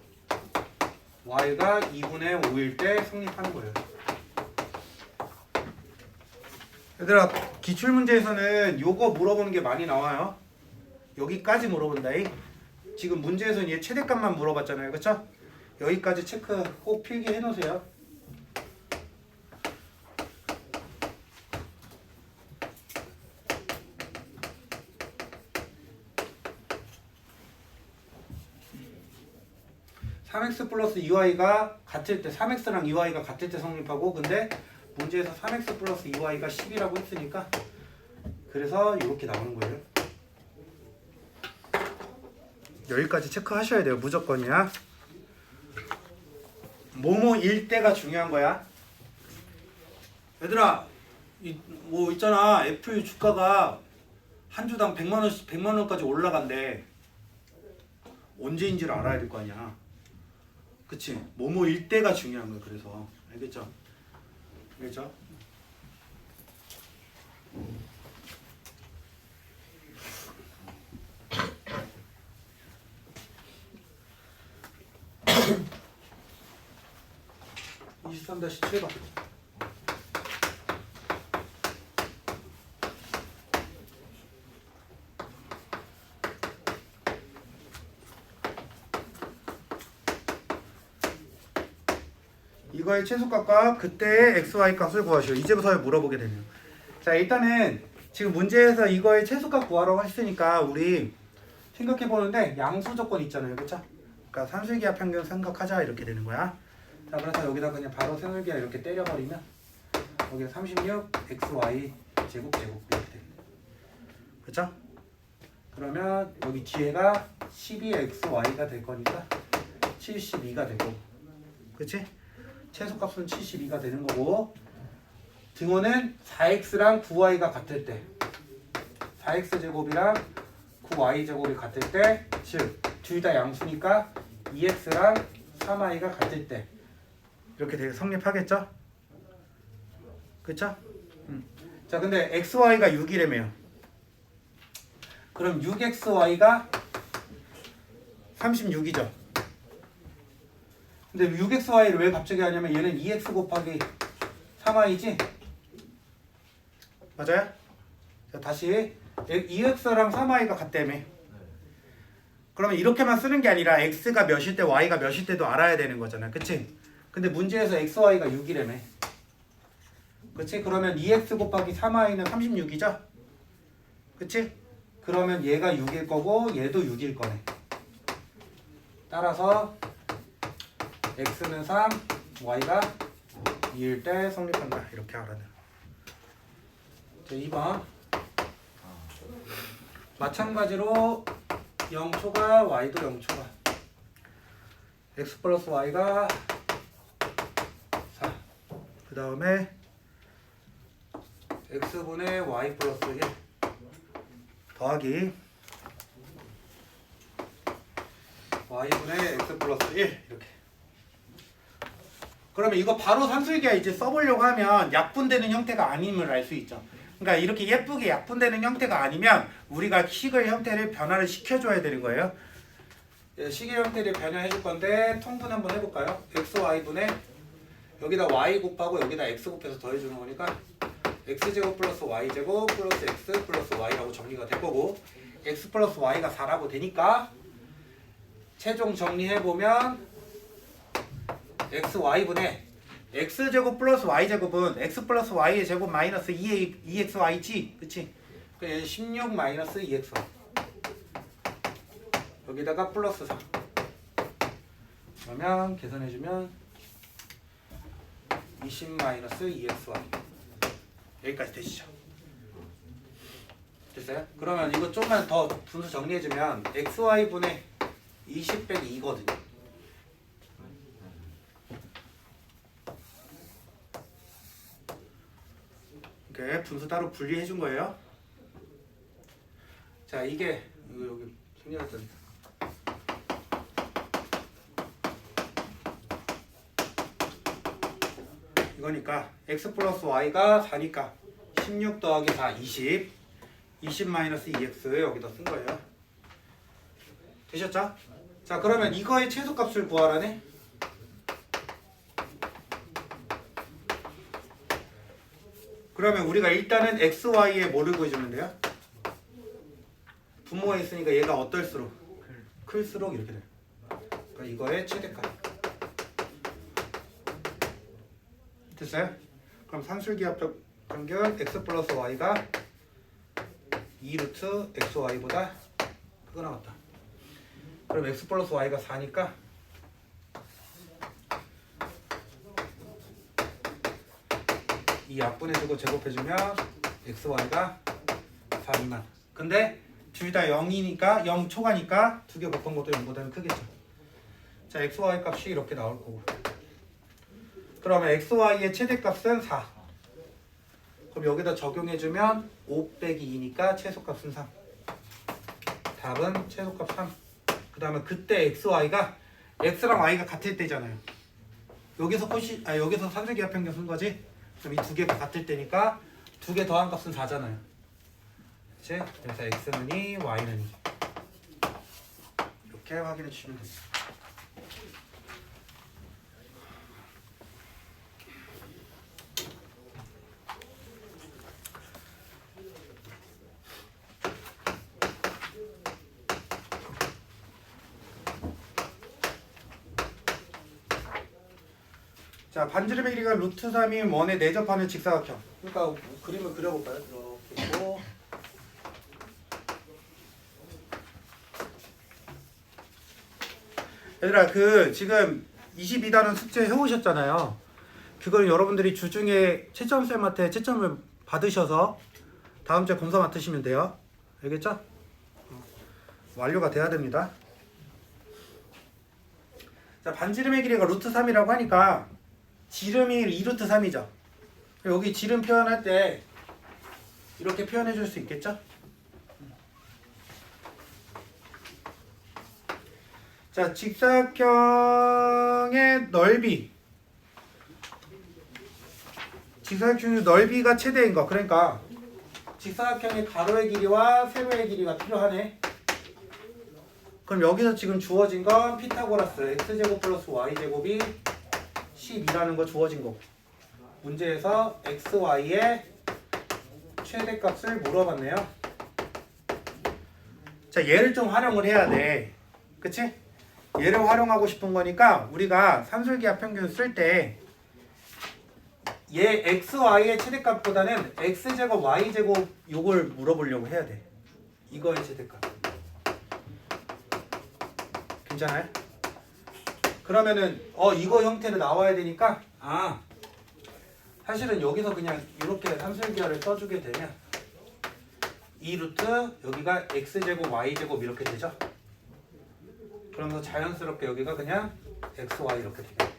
y가 2분의 5일 때 성립하는 거예요. 얘들아, 기출문제에서는 요거 물어보는 게 많이 나와요. 여기까지 물어본다. 지금 문제에서는 얘 최대값만 물어봤잖아요. 그쵸? 여기까지 체크 꼭 필기해 놓으세요. (3x) 플러스 2y가 같을 때 3x랑 2y가 같을 때 성립하고 근데 문제에서 3x 플러스 2y가 10이라고 했으니까 그래서 이렇게 나오는 거예요. 여기까지 체크하셔야 돼요. 무조건이야. 뭐뭐일 때가 중요한 거야. 얘들아 뭐 있잖아. 애플 주가가 한 주당 100만 원씩 100만 원까지 올라간대. 언제인지를 알아야 될 거 아니야. 그치? 뭐뭐일 때가 중요한 거야. 그래서 알겠죠? 알겠죠? (23-7번) 이거의 최소값과 그때의 xy 값을 구하시오. 이제부터 물어보게 되네요. 자, 일단은 지금 문제에서 이거의 최소값 구하라고 했으니까 우리 생각해 보는데 양수 조건 있잖아요. 그쵸? 그러니까 산술기하 평균 생각하자 이렇게 되는 거야. 자, 그래서 여기다 그냥 바로 산술기하 이렇게 때려버리면 여기 36 xy 제곱 이렇게 됩니다. 그쵸? 그러면 여기 뒤에가 12xy가 될 거니까 72가 되고, 그치? 최소값은 72가 되는 거고, 등호는 4x랑 9y가 같을 때 4x 제곱이랑 9y 제곱이 같을 때, 즉 둘 다 양수니까 2x랑 3y가 같을 때 이렇게 되게 성립하겠죠? 그쵸? 자, 근데 xy가 6이래매요. 그럼 6xy가 36이죠. 근데 6xy를 왜 갑자기 하냐면 얘는 2x 곱하기 3y지? 맞아요? 자, 다시 2x랑 3y가 같다며. 그러면 이렇게만 쓰는 게 아니라 x가 몇일 때 y가 몇일 때도 알아야 되는 거잖아. 그치? 근데 문제에서 xy가 6이라며. 그치? 그러면 2x 곱하기 3y는 36이죠? 그치? 그러면 얘가 6일 거고 얘도 6일 거네. 따라서 x는 3, y가 2일 때 성립한다. 이렇게 알아내. 자, 2번. 마찬가지로 0초가 y도 0초가 x 플러스 y가 4. 그 다음에 x분의 y 플러스 1 더하기 y분의 x 플러스 1 이렇게. 그러면 이거 바로 산술기하 이제 써보려고 하면 약분되는 형태가 아님을 알 수 있죠. 그러니까 이렇게 예쁘게 약분되는 형태가 아니면 우리가 식의 형태를 변화를 시켜줘야 되는 거예요. 식의 형태를 변화해 줄 건데 통분 한번 해볼까요? xy분의 여기다 y 곱하고 여기다 x 곱해서 더해주는 거니까 x제곱 플러스 y제곱 플러스 x 플러스 y라고 정리가 될 거고, x 플러스 y가 4라고 되니까 최종 정리해보면 xy분의 x제곱 플러스 y제곱은 x 플러스 y의 제곱 마이너스 2xy지? 그치? 그러니까 16 마이너스 2xy 여기다가 플러스 4 그러면 계산해주면 20 마이너스 2xy 여기까지 되시죠? 됐어요? 그러면 이거 좀만 더 분수 정리해주면 xy분의 20 빼기 2거든요. 이렇게 분수 따로 분리해 준 거예요. 자, 이게 여기 생략했던 이거니까 x 플러스 y가 4니까 16 더하기 4 20 20 마이너스 2x 여기다 쓴 거예요. 되셨죠? 자, 그러면 이거의 최소값을 구하라네. 그러면 우리가 일단은 x, y에 뭐를 구해주면 돼요? 분모에 있으니까 얘가 어떨수록? 클수록 이렇게 돼요. 그러니까 이거의 최대값. 됐어요? 그럼 산술기하 평균 x 플러스 y가 2루트 xy보다 크거 나왔다. 그럼 x 플러스 y가 4니까 이 약분해주고 제곱해주면 xy가 4 미만. 근데 둘 다 0이니까 0 초과니까 두 개 곱한 것도 0보다는 크겠죠. 자, xy 값이 이렇게 나올 거고. 그러면 xy의 최대값은 4. 그럼 여기다 적용해주면 5 빼기 2니까 최소값은 3. 답은 최소값 3. 그 다음에 그때 xy가 x랑 y가 같을 때잖아요. 여기서 여기서 산술기하 평균 쓴 거지. 그럼 이 두 개가 같을 때니까 두 개 더한 값은 4잖아요. 그치? 그래서 x는 2, y는 2. 이렇게 확인해 주시면 됩니다. 자, 반지름의 길이가 루트 3인 원에 내접하는 직사각형. 그러니까 그림을 그려볼까요? 이렇게 있고 얘들아, 지금 22단원 숙제 해오셨잖아요. 그걸 여러분들이 주중에 채점쌤한테 채점을 받으셔서 다음 주에 검사 맡으시면 돼요. 알겠죠? 완료가 돼야 됩니다. 자, 반지름의 길이가 루트 3이라고 하니까 지름이 2루트 3이죠. 여기 지름 표현할 때 이렇게 표현해 줄 수 있겠죠? 자, 직사각형의 넓이. 직사각형의 넓이가 최대인 거. 그러니까 직사각형의 가로의 길이와 세로의 길이가 필요하네. 그럼 여기서 지금 주어진 건 피타고라스 x제곱 플러스 y제곱이 12라는 거 주어진 거고, 문제에서 x, y의 최대값을 물어봤네요. 자, 얘를 좀 활용을 해야 돼. 그치? 얘를 활용하고 싶은 거니까 우리가 산술기하 평균 쓸 때 얘 x, y의 최대값보다는 x제곱, y제곱 요걸 물어보려고 해야 돼. 이거의 최대값. 괜찮아요? 그러면은 이거 형태로 나와야 되니까 사실은 여기서 그냥 이렇게 산술기하를 써주게 되면 2루트 여기가 x제곱 y제곱 이렇게 되죠? 그러면서 자연스럽게 여기가 그냥 xy 이렇게 되게.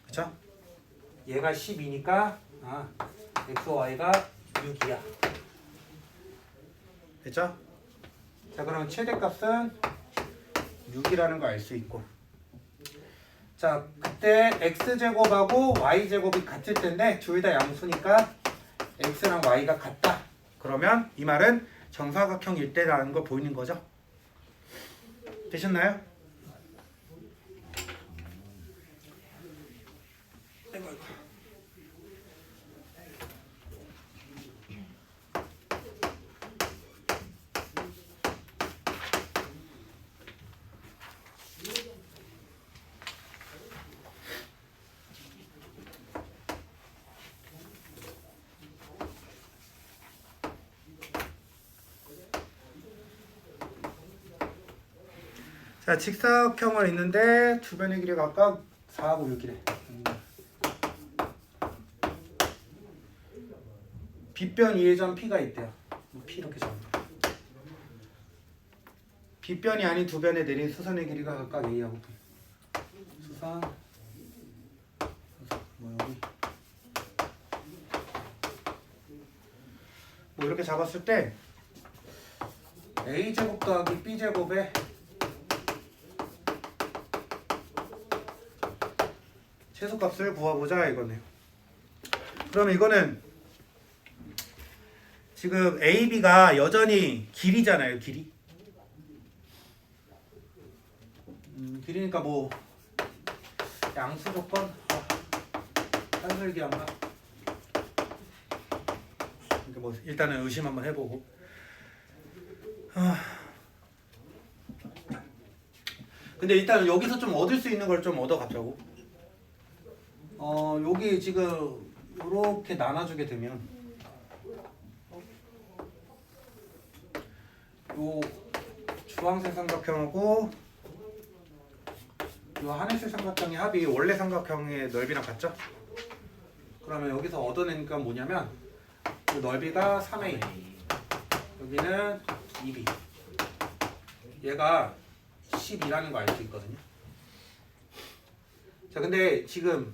그쵸? 얘가 12니까 xy가 6이야. 됐죠? 자, 그럼 최대값은 6이라는 거 알 수 있고, 자, 그때 x제곱하고 y제곱이 같을 텐데 둘 다 양수니까 x랑 y가 같다. 그러면 이 말은 정사각형일 때라는 거 보이는 거죠? 되셨나요? 자, 직사각형을 있는데 주변의 길이가 아까 4하고 6이래. 빗변 2의 점 P가 있대요. P 이렇게 적는 거. 빗변이 아닌 두 변에 내린 수선의 길이가 각각 A하고 B. 수선, 여기 뭐 이렇게 잡았을 때 a제곱 더하기 b제곱의 최소값을 구해보자 이거네요. 그러면 이거는 지금 a, b가 여전히 길이잖아요. 길이. 길이니까 뭐 양수 조건 산술기 한번 이렇게 뭐 일단은 의심 한번 해보고 근데 일단 여기서 좀 얻을 수 있는 걸 좀 얻어가자고. 여기 지금 이렇게 나눠주게 되면 요 주황색 삼각형하고 요 하늘색 삼각형의 합이 원래 삼각형의 넓이랑 같죠? 그러면 여기서 얻어내니까 뭐냐면 그 넓이가 3a, 여기는 2b, 얘가 12라는 거 알 수 있거든요. 자, 근데 지금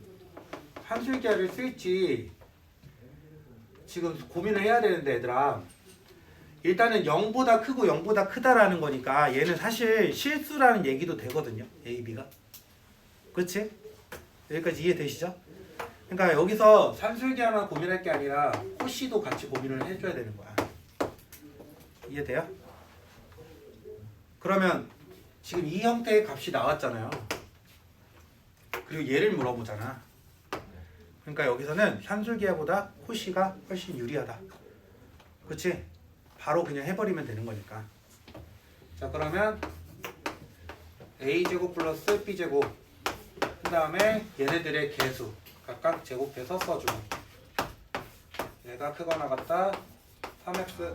산술기하를 쓸지 지금 고민을 해야 되는데 얘들아, 일단은 0보다 크고 0보다 크다라는 거니까 얘는 사실 실수라는 얘기도 되거든요. a, b가. 그렇지? 여기까지 이해되시죠? 그러니까 여기서 산술기하만 고민할 게 아니라 코시도 같이 고민을 해줘야 되는 거야. 이해돼요? 그러면 지금 이 형태의 값이 나왔잖아요. 그리고 얘를 물어보잖아. 그러니까 여기서는 산술기하보다 코시가 훨씬 유리하다. 그렇지? 바로 그냥 해버리면 되는 거니까. 자, 그러면 a제곱 플러스 b제곱, 그 다음에 얘네들의 개수 각각 제곱해서 써주고, 얘가 크거나 같다 3x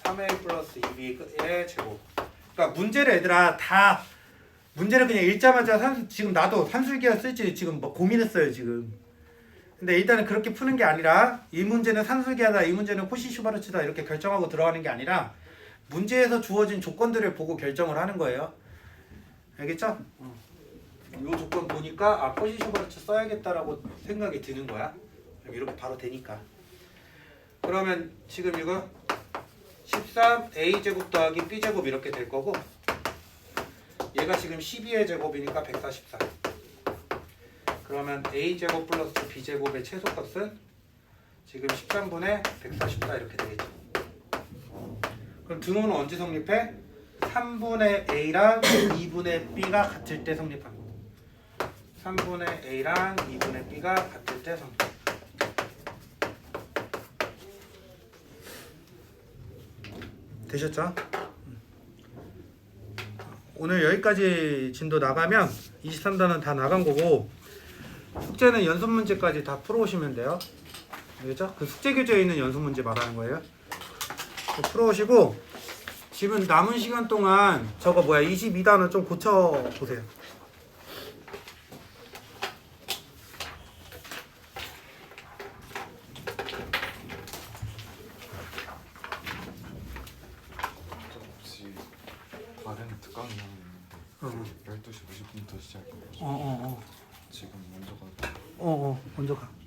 3a 플러스 2b의 제곱. 그러니까 문제를 얘들아 다 문제를 그냥 읽자마자 지금 나도 산술기하 쓸지 지금 뭐 고민했어요 지금. 근데 일단은 그렇게 푸는 게 아니라 이 문제는 산술기하다, 이 문제는 코시-슈바르츠다 이렇게 결정하고 들어가는 게 아니라 문제에서 주어진 조건들을 보고 결정을 하는 거예요. 알겠죠? 이 조건 보니까 코시-슈바르츠 써야겠다라고 생각이 드는 거야. 이렇게 바로 되니까. 그러면 지금 이거 13 a제곱 더하기 b제곱 이렇게 될 거고, 얘가 지금 12의 제곱이니까 144. 그러면 a제곱 플러스 b제곱의 최소값은 지금 13분의 144 이렇게 되겠죠. 그럼 등호는 언제 성립해? 3분의 a랑 2분의 b가 같을 때 성립합니다. 3분의 a랑 2분의 b가 같을 때 성립. 되셨죠? 오늘 여기까지 진도 나가면 23단은 다 나간 거고, 숙제는 연습 문제까지 다 풀어오시면 돼요. 알겠죠? 그 숙제 교재에 있는 연습 문제 말하는 거예요. 풀어오시고 지금 남은 시간 동안 저거 22단은 좀 고쳐 보세요. 혹시 다른 특강이 하나 있는데 12시 50분부터 시작해요. 지금 먼저 가도 먼저 가.